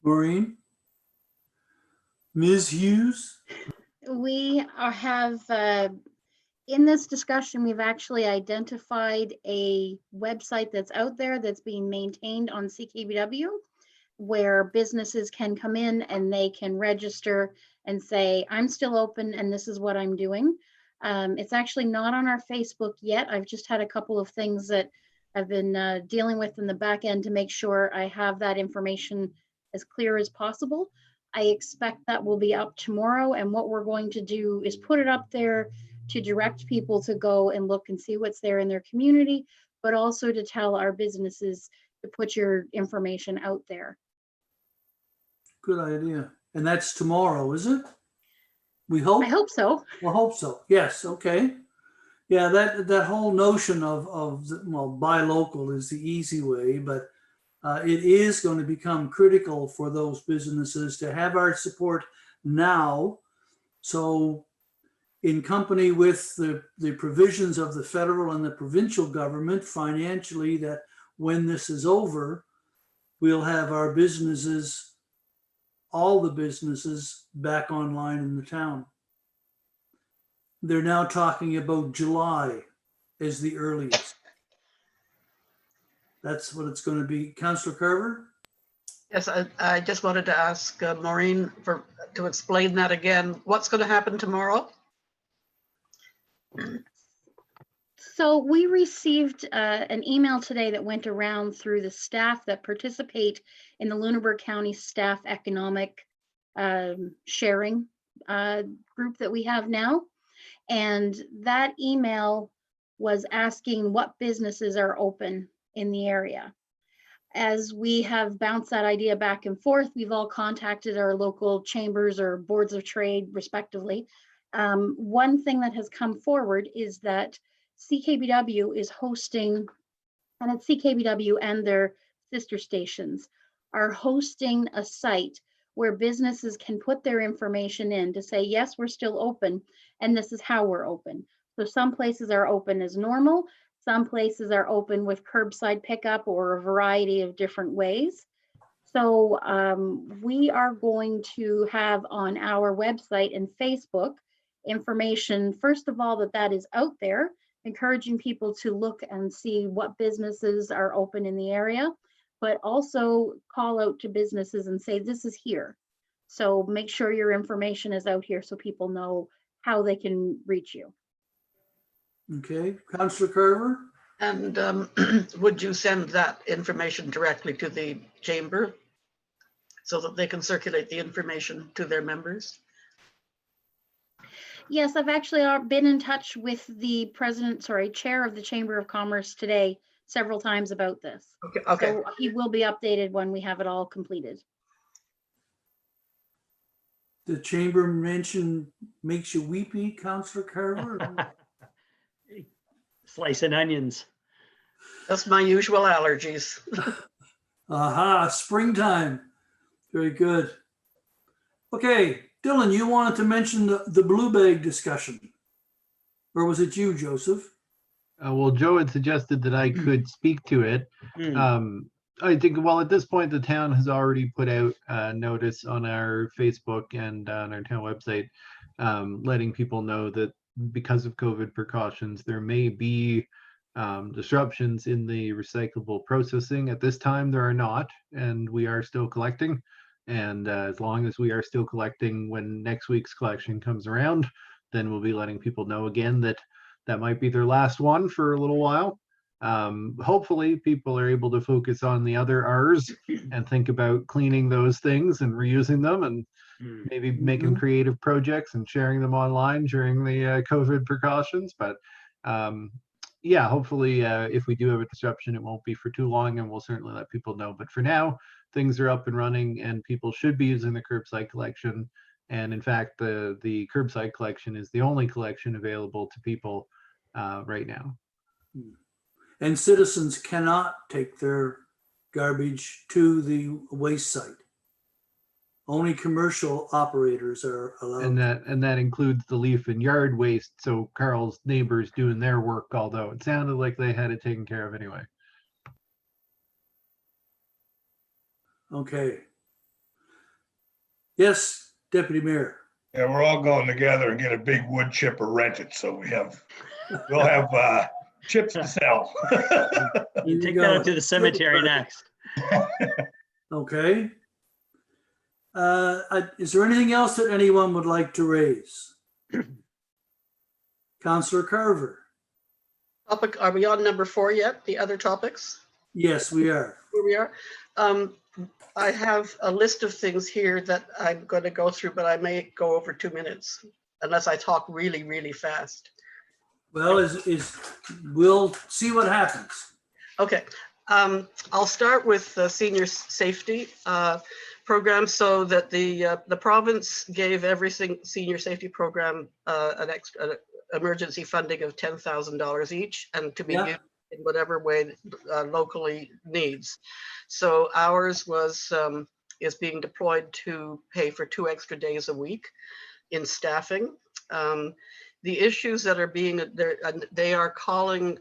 Maureen? Ms. Hughes? We have, in this discussion, we've actually identified a website that's out there that's being maintained on CKBW, where businesses can come in and they can register and say, I'm still open and this is what I'm doing. It's actually not on our Facebook yet. I've just had a couple of things that I've been dealing with in the back end to make sure I have that information as clear as possible. I expect that will be up tomorrow, and what we're going to do is put it up there to direct people to go and look and see what's there in their community, but also to tell our businesses to put your information out there. Good idea. And that's tomorrow, is it? We hope? I hope so. We'll hope so. Yes, okay. Yeah, that whole notion of well, buy local is the easy way, but it is going to become critical for those businesses to have our support now. So in company with the provisions of the federal and the provincial government financially, that when this is over, we'll have our businesses, all the businesses, back online in the town. They're now talking about July as the earliest. That's what it's going to be. Councillor Carver? Yes, I just wanted to ask Maureen to explain that again. What's going to happen tomorrow? So we received an email today that went around through the staff that participate in the Lunenburg County Staff Economic Sharing group that we have now. And that email was asking what businesses are open in the area. As we have bounced that idea back and forth, we've all contacted our local chambers or boards of trade respectively. One thing that has come forward is that CKBW is hosting, and it's CKBW and their sister stations are hosting a site where businesses can put their information in to say, yes, we're still open, and this is how we're open. So some places are open as normal, some places are open with curbside pickup or a variety of different ways. So we are going to have on our website and Facebook information, first of all, that is out there, encouraging people to look and see what businesses are open in the area, but also call out to businesses and say, this is here. So make sure your information is out here so people know how they can reach you. Okay, Councillor Carver? And would you send that information directly to the chamber so that they can circulate the information to their members? Yes, I've actually been in touch with the chair of the Chamber of Commerce today several times about this. Okay, okay. So he will be updated when we have it all completed. The chamber mention makes you weepy, Councillor Carver? Slicing onions. That's my usual allergies. Aha, springtime. Very good. Okay, Dylan, you wanted to mention the blue bag discussion. Or was it you, Joseph? Well, Joe had suggested that I could speak to it. I think, well, at this point, the town has already put out a notice on our Facebook and on our town website, letting people know that because of COVID precautions, there may be disruptions in the recyclable processing. At this time, there are not, and we are still collecting. And as long as we are still collecting when next week's collection comes around, then we'll be letting people know again that that might be their last one for a little while. Hopefully people are able to focus on the other R's and think about cleaning those things and reusing them, and maybe making creative projects and sharing them online during the COVID precautions. But yeah, hopefully if we do have a disruption, it won't be for too long, and we'll certainly let people know. But for now, things are up and running, and people should be using the curbside collection. And in fact, the curbside collection is the only collection available to people right now. And citizens cannot take their garbage to the waste site. Only commercial operators are allowed. And that includes the leaf and yard waste. So Carl's neighbors doing their work, although it sounded like they had it taken care of anyway. Okay. Yes, Deputy Mayor. Yeah, we're all going together and get a big wood chipper rented, so we'll have chips to sell. You take that up to the cemetery next. Okay. Is there anything else that anyone would like to raise? Councillor Carver. Topic, are we on number 4 yet? The other topics? Yes, we are. Here we are. I have a list of things here that I'm going to go through, but I may go over 2 minutes unless I talk really, really fast. Well, we'll see what happens. Okay. I'll start with the senior safety program, so that the province gave every senior safety program an extra emergency funding of $10,000 each, and to be used in whatever way locally needs. So ours is being deployed to pay for 2 extra days a week in staffing. The issues that are being, they are calling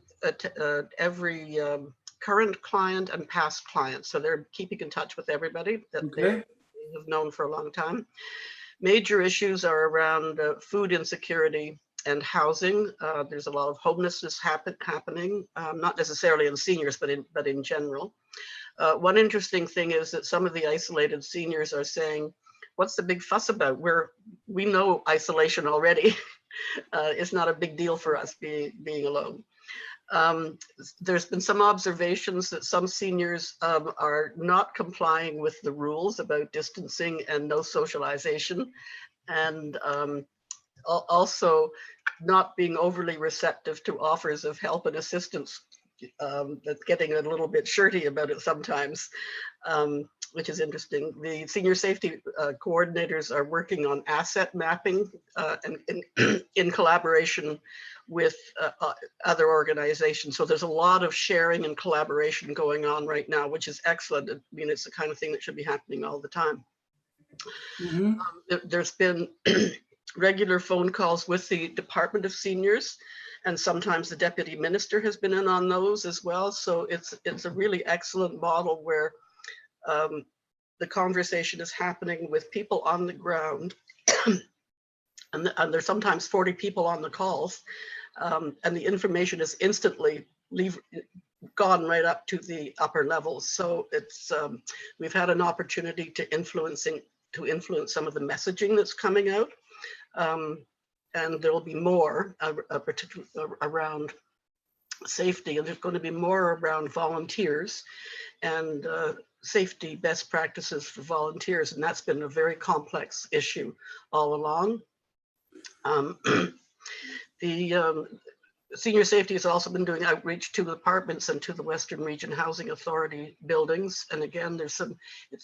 every current client and past clients. So they're keeping in touch with everybody that they have known for a long time. Major issues are around food insecurity and housing. There's a lot of homelessness happening, not necessarily in seniors, but in general. One interesting thing is that some of the isolated seniors are saying, what's the big fuss about? We know isolation already. It's not a big deal for us being alone. There's been some observations that some seniors are not complying with the rules about distancing and no socialization, and also not being overly receptive to offers of help and assistance. That's getting a little bit shirty about it sometimes, which is interesting. The senior safety coordinators are working on asset mapping and in collaboration with other organizations. So there's a lot of sharing and collaboration going on right now, which is excellent. I mean, it's the kind of thing that should be happening all the time. There's been regular phone calls with the Department of Seniors, and sometimes the Deputy Minister has been in on those as well. So it's a really excellent model where the conversation is happening with people on the ground, and there's sometimes 40 people on the calls, and the information is instantly gone right up to the upper levels. So it's we've had an opportunity to to influence some of the messaging that's coming out. And there will be more, particularly around safety, and there's going to be more around volunteers and safety best practices for volunteers. And that's been a very complex issue all along. The Senior Safety has also been doing outreach to apartments and to the Western Region Housing Authority buildings. And again, there's some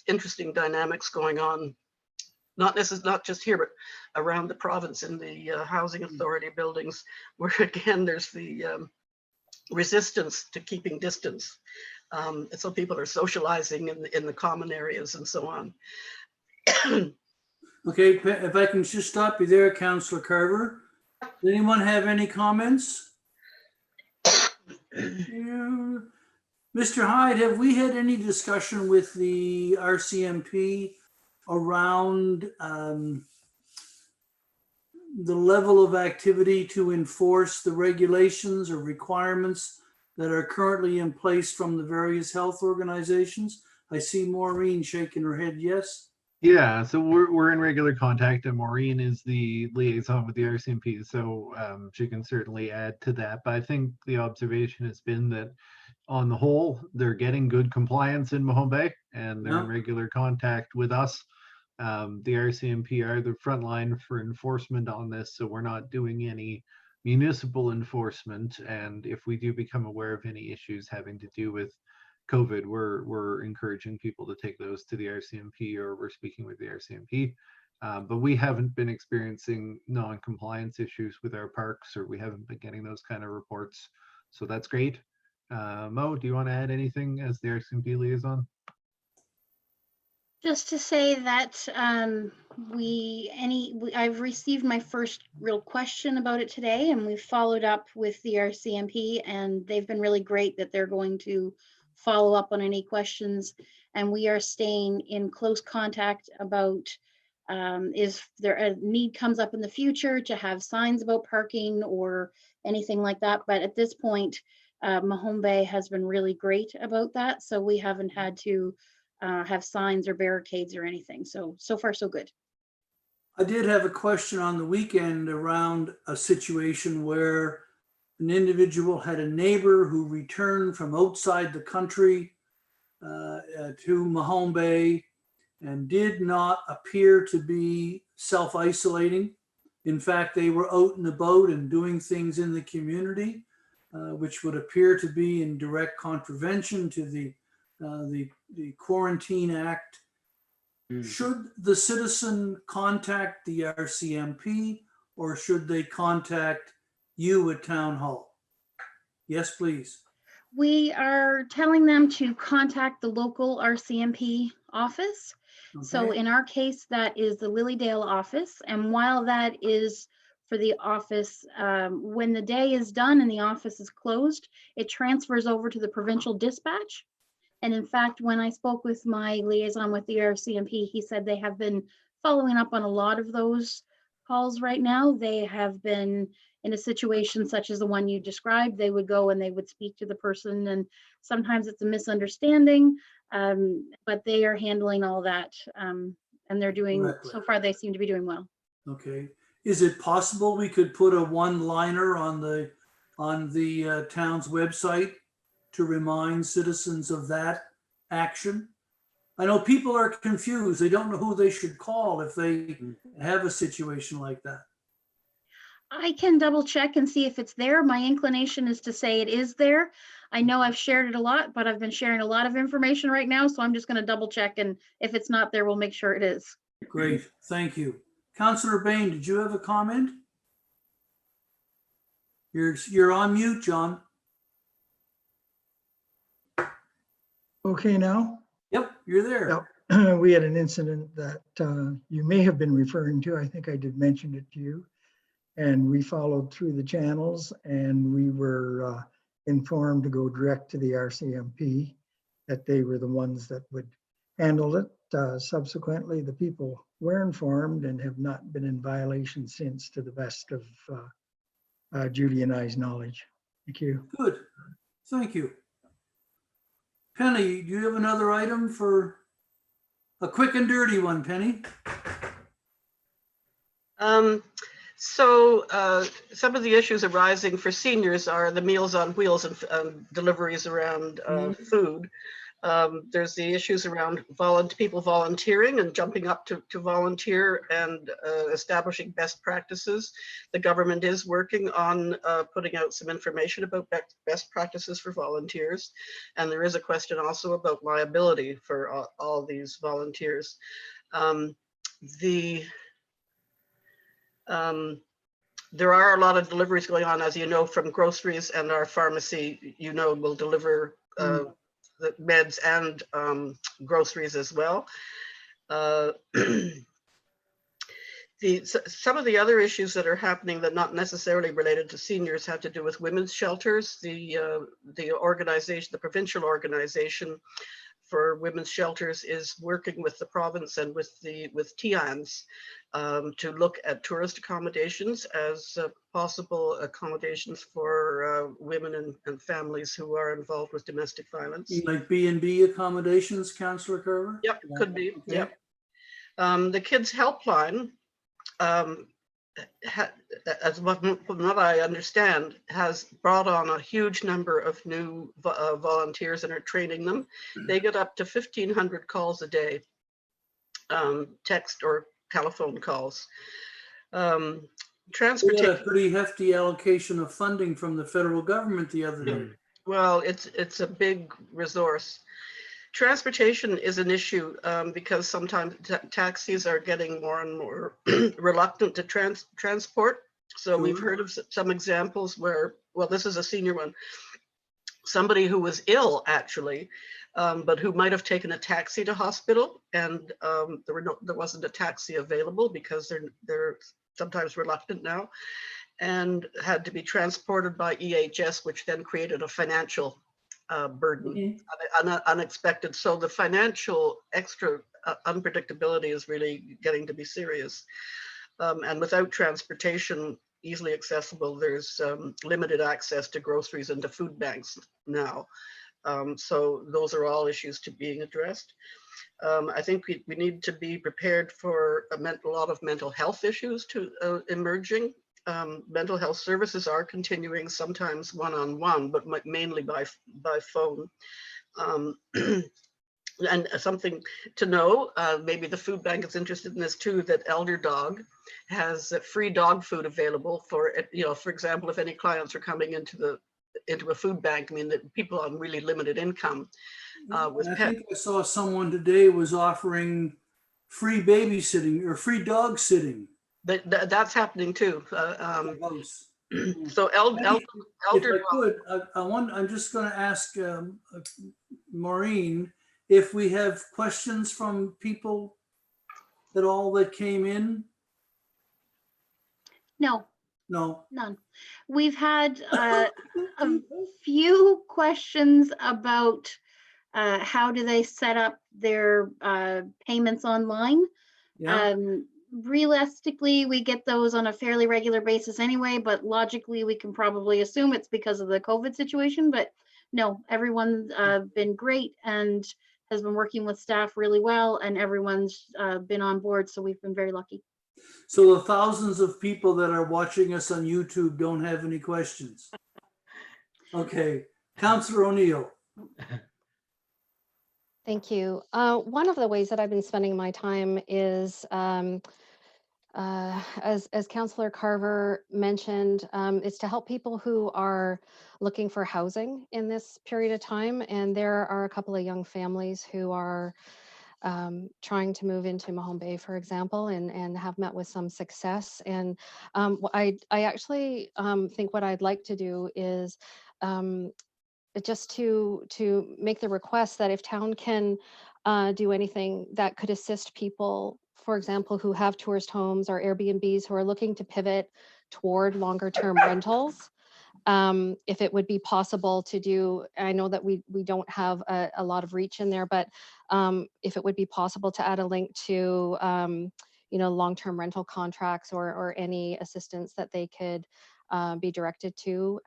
interesting dynamics going on, not just here, but around the province in the Housing Authority buildings, where again, there's the resistance to keeping distance. So people are socializing in the common areas and so on. Okay, if I can just stop you there, Councillor Carver. Does anyone have any comments? Yeah. Mr. Hyde, have we had any discussion with the RCMP around the level of activity to enforce the regulations or requirements that are currently in place from the various health organizations? I see Maureen shaking her head yes. Yeah, so we're in regular contact, and Maureen is the liaison with the RCMP, so she can certainly add to that. But I think the observation has been that on the whole, they're getting good compliance in Mahone Bay, and they're in regular contact with us. The RCMP are the front line for enforcement on this, so we're not doing any municipal enforcement. And if we do become aware of any issues having to do with COVID, we're encouraging people to take those to the RCMP, or we're speaking with the RCMP. But we haven't been experiencing non-compliance issues with our parks, or we haven't been getting those kind of reports. So that's great. Mo, do you want to add anything as the RCMP liaison? Just to say that I've received my first real question about it today, and we've followed up with the RCMP, and they've been really great that they're going to follow up on any questions. And we are staying in close contact about if there a need comes up in the future to have signs about parking or anything like that. But at this point, Mahone Bay has been really great about that. So we haven't had to have signs or barricades or anything. So far, so good. I did have a question on the weekend around a situation where an individual had a neighbor who returned from outside the country to Mahone Bay and did not appear to be self-isolating. In fact, they were out and about and doing things in the community, which would appear to be in direct contravention to the Quarantine Act. Should the citizen contact the RCMP, or should they contact you at Town Hall? Yes, please. We are telling them to contact the local RCMP office. Okay. So in our case, that is the Lilydale office. And while that is for the office, when the day is done and the office is closed, it transfers over to the provincial dispatch. And in fact, when I spoke with my liaison with the RCMP, he said they have been following up on a lot of those calls right now. They have been in a situation such as the one you described. They would go and they would speak to the person, and sometimes it's a misunderstanding, but they are handling all that, and they're doing, so far they seem to be doing well. Okay. Is it possible we could put a one-liner on the town's website to remind citizens of that action? I know people are confused. They don't know who they should call if they have a situation like that. I can double check and see if it's there. My inclination is to say it is there. I know I've shared it a lot, but I've been sharing a lot of information right now, so I'm just going to double check, and if it's not there, we'll make sure it is. Great, thank you. Councillor Bain, did you have a comment? You're on mute, John. Okay now? Yep, you're there. Yep. We had an incident that you may have been referring to. I think I did mention it to you. And we followed through the channels, and we were informed to go direct to the RCMP, that they were the ones that would handle it. Subsequently, the people were informed and have not been in violation since, to the best of Judy and I's knowledge. Thank you. Good, thank you. Penny, do you have another item for A quick and dirty one, Penny. Some of the issues arising for seniors are the Meals on Wheels and deliveries around food. There's the issues around people volunteering and jumping up to volunteer and establishing best practices. The government is working on putting out some information about best practices for volunteers. And there is a question also about liability for all these volunteers. There are a lot of deliveries going on, as you know, from groceries, and our pharmacy, will deliver the meds and groceries as well. Some of the other issues that are happening that not necessarily related to seniors have to do with women's shelters. The organization, the provincial organization for women's shelters, is working with the province and with TIANS to look at tourist accommodations as possible accommodations for women and families who are involved with domestic violence. Like B&B accommodations, Councillor Carver? Yep, could be. Okay. Yep. The Kids Helpline, as from what I understand, has brought on a huge number of new volunteers and are training them. They get up to 1,500 calls a day, text or telephone calls. We had Transportation. a pretty hefty allocation of funding from the federal government the other day. Well, it's a big resource. Transportation is an issue because sometimes taxis are getting more and more reluctant to transport. So we've heard of some examples where, well, this is a senior one, somebody who was ill actually, but who might have taken a taxi to hospital, and there wasn't a taxi available because they're sometimes reluctant now, and had to be transported by EHS, which then created a financial burden, unexpected. So the financial extra unpredictability is really getting to be serious. And without transportation easily accessible, there's limited access to groceries and to food banks now. So those are all issues to being addressed. I think we need to be prepared for a lot of mental health issues emerging. Mental health services are continuing, sometimes one-on-one, but mainly by phone. And something to know, maybe the food bank is interested in this too, that Elder Dog has free dog food available for, for example, if any clients are coming into a food bank, I mean, that people on really limited income with I pets. think I saw someone today was offering free babysitting or free dog sitting. That's happening too. So If Elder I could, I'm just going to ask Maureen if we have questions from people at all that came in. No, No. none. We've had a few questions about how do they set up their payments online. Yeah. Realistically, we get those on a fairly regular basis anyway, but logically we can probably assume it's because of the COVID situation. But no, everyone's been great and has been working with staff really well, and everyone's been on board, so we've been very lucky. So the thousands of people that are watching us on YouTube don't have any questions. Okay, Councillor O'Neill. Thank you. One of the ways that I've been spending my time is, as Councillor Carver mentioned, is to help people who are looking for housing in this period of time. And there are a couple of young families who are trying to move into Mahone Bay, for example, and have met with some success. And I actually think what I'd like to do is just to make the request that if town can do anything that could assist people, for example, who have tourist homes or Airbnbs who are looking to pivot toward longer term rentals, if it would be possible to do, I know that we don't have a lot of reach in there, but if it would be possible to add a link to long-term rental contracts or any assistance that they could be directed to,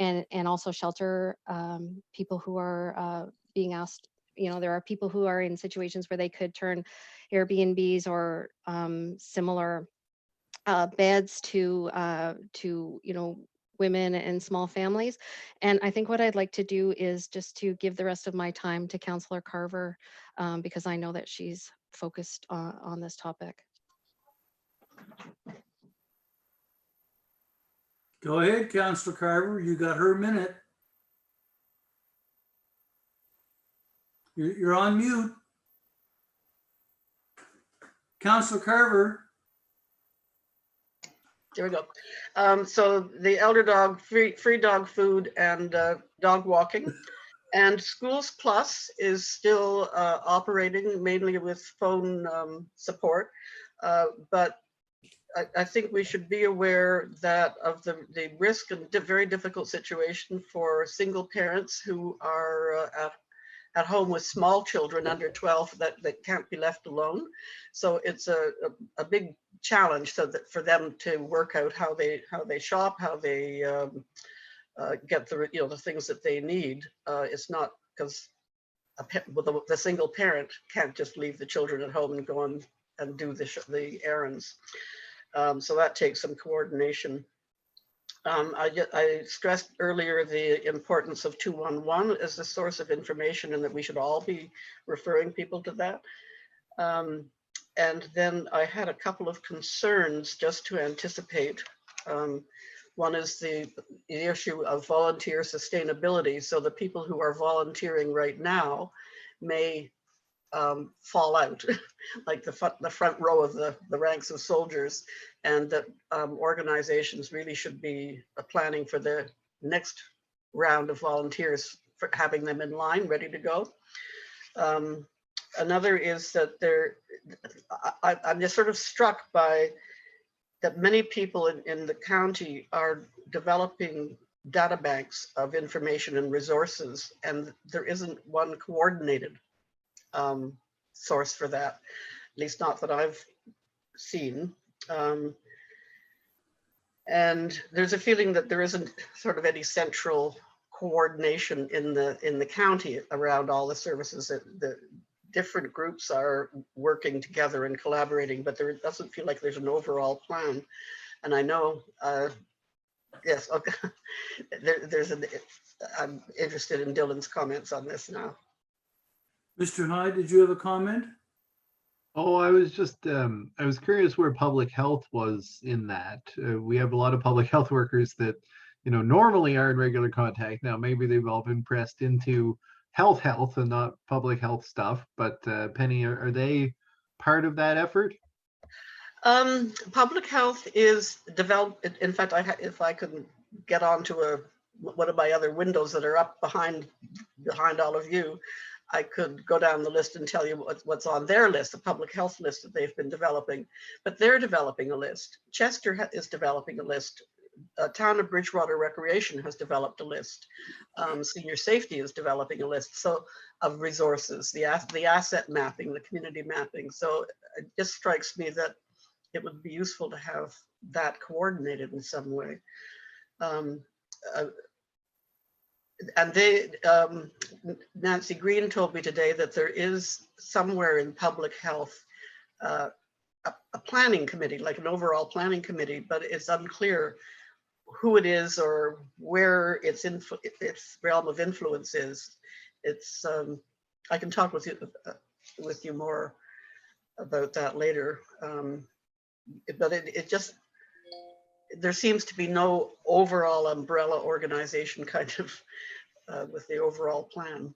and also shelter people who are being asked there are people who are in situations where they could turn Airbnbs or similar beds to women and small families. And I think what I'd like to do is just to give the rest of my time to Councillor Carver, because I know that she's focused on this topic. Go ahead, Councillor Carver. You got her minute. You're on mute. Councillor Carver. There we go. So the elder dog, free dog food and dog walking. And Schools Plus is still operating mainly with phone support. But I think we should be aware that of the risk and very difficult situation for single parents who are at home with small children under 12 that can't be left alone. So it's a big challenge so that for them to work out how they shop, how they get the things that they need. It's not because the single parent can't just leave the children at home and go on and do the errands. So that takes some coordination. I stressed earlier the importance of 211 as a source of information and that we should all be referring people to that. And then I had a couple of concerns just to anticipate. One is the issue of volunteer sustainability. So the people who are volunteering right now may fall out, like the front row of the ranks of soldiers, and that organizations really should be planning for the next round of volunteers, for having them in line, ready to go. Another is that I'm just sort of struck by that many people in the county are developing data banks of information and resources, and there isn't one coordinated source for that, at least not that I've seen. And there's a feeling that there isn't sort of any central coordination in the county around all the services. That the different groups are working together and collaborating, but there doesn't feel like there's an overall plan. And I know, yes, okay. I'm interested in Dylan's comments on this now. Mr. Hyde, did you have a comment? Oh, I was just, I was curious where public health was in that. We have a lot of public health workers that, normally are in regular contact. Now, maybe they've all been pressed into health and not public health stuff. But Penny, are they part of that effort? Public health is developed. In fact, if I could get onto one of my other windows that are up behind all of you, I could go down the list and tell you what's on their list, the public health list that they've been developing. But they're developing a list. Chester is developing a list. Town of Bridgewater Recreation has developed a list. Senior Safety is developing a list of resources, the asset mapping, the community mapping. So it just strikes me that it would be useful to have that coordinated in some way. And Nancy Green told me today that there is somewhere in public health a planning committee, like an overall planning committee, but it's unclear who it is or where its realm of influence is. It's I can talk with you more about that later, but it just, there seems to be no overall umbrella organization kind of with the overall plan.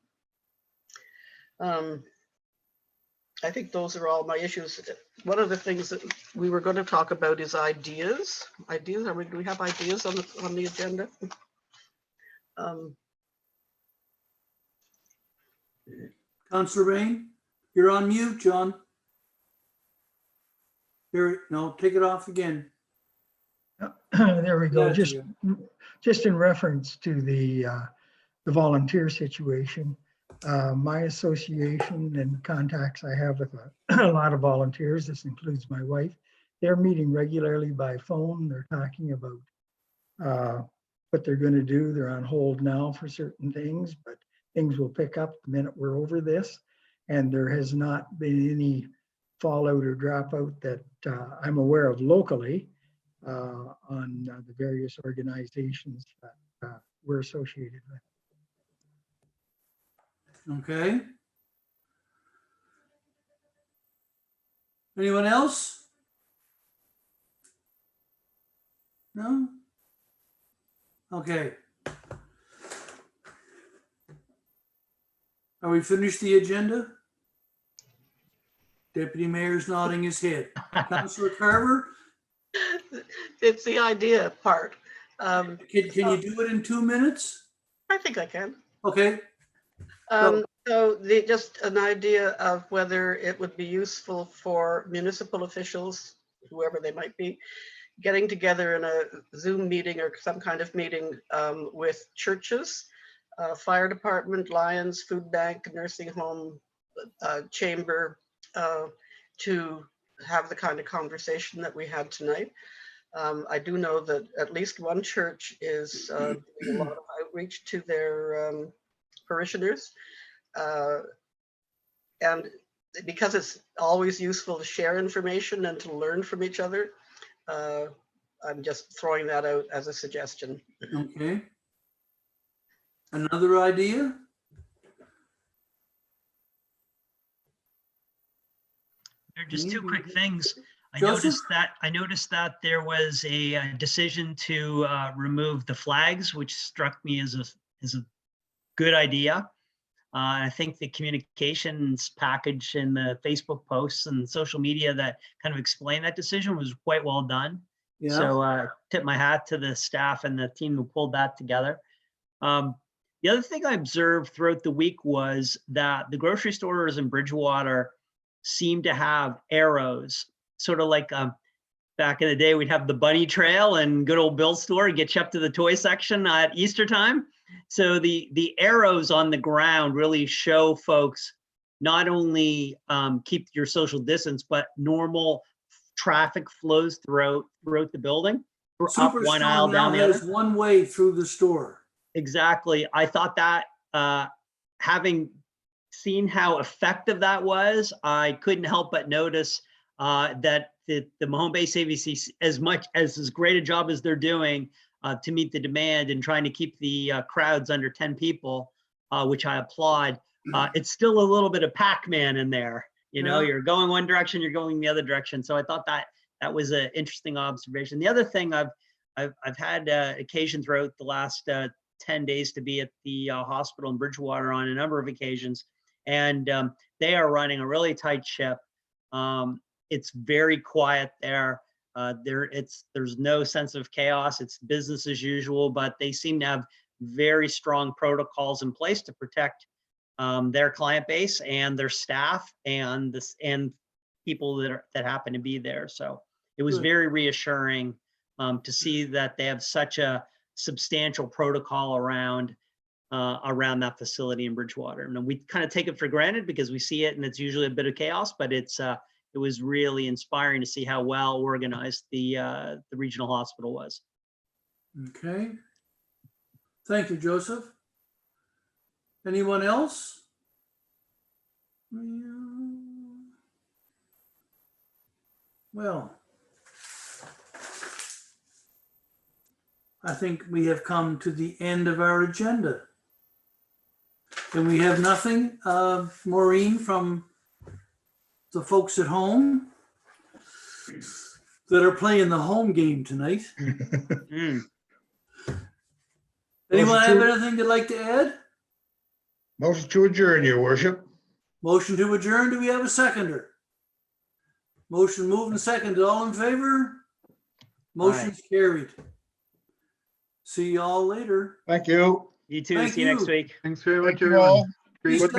I think those are all my issues. One of the things that we were going to talk about is ideas. Do we have ideas on the agenda? Councillor Bain, you're on mute, John. No, take it off again. There we go. That's Just in reference to the volunteer situation, my association and contacts I have with a lot of volunteers, this includes my wife, they're meeting regularly by phone. They're talking about what they're going to do. They're on hold now for certain things, but things will pick up the minute we're over this. And there has not been any fallout or dropout that I'm aware of locally on the various organizations that we're associated with. Okay. Anyone else? No? Okay. Are we finished the agenda? Deputy Mayor's nodding his head. Councillor Carver, It's the idea part. can you do it in 2 minutes? I think I can. Okay, So just an idea of whether it would be useful for municipal officials, whoever they might be, getting together in a Zoom meeting or some kind of meeting with churches, fire department, Lions, food bank, nursing home, chamber, to have the kind of conversation that we had tonight. I do know that at least one church is doing a lot of outreach to their parishioners. And because it's always useful to share information and to learn from each other, I'm just throwing that out as a suggestion. okay. Another idea? There are just two quick things. I Joseph? noticed that there was a decision to remove the flags, which struck me as a good idea. I think the communications package in the Facebook posts and social media that kind of explained that decision was quite well done. Yeah. So tip my hat to the staff and the team who pulled that together. The other thing I observed throughout the week was that the grocery stores in Bridgewater seem to have arrows, sort of like back in the day, we'd have the bunny trail and good old Bill's store and get you up to the toy section at Easter time. So the arrows on the ground really show folks not only keep your social distance, but normal traffic flows throughout the building. We're up Super one aisle, Strong now down the other. has one way through the store. Exactly. I thought that having seen how effective that was, I couldn't help but notice that the Mahone Bay CVC, as great a job as they're doing to meet the demand and trying to keep the crowds under 10 people, which I applaud, it's still a little bit of Pac-Man in there. You know, Yeah. you're going one direction, you're going the other direction. So I thought that was an interesting observation. The other thing I've had occasion throughout the last 10 days to be at the hospital in Bridgewater on a number of occasions, and they are running a really tight ship. It's very quiet there. There's no sense of chaos. It's business as usual, but they seem to have very strong protocols in place to protect their client base and their staff and people that happen to be there. So it was Good. very reassuring to see that they have such a substantial protocol around that facility in Bridgewater. And we kind of take it for granted because we see it and it's usually a bit of chaos, but it was really inspiring to see how well organized the regional hospital was. Okay. Thank you, Joseph. Anyone else? Well, I think we have come to the end of our agenda. And we have nothing, Maureen, from the folks at home that are playing the home game tonight. Mm. Anyone have anything they'd like to add? Motion to adjourn, your worship. Motion to adjourn. Do we have a seconder? Motion moved and seconded. All in favor? Motion's carried. See y'all later. Thank you. You too. Thank See you next you. week. Thanks very much, Thank you everyone. all. Great. Good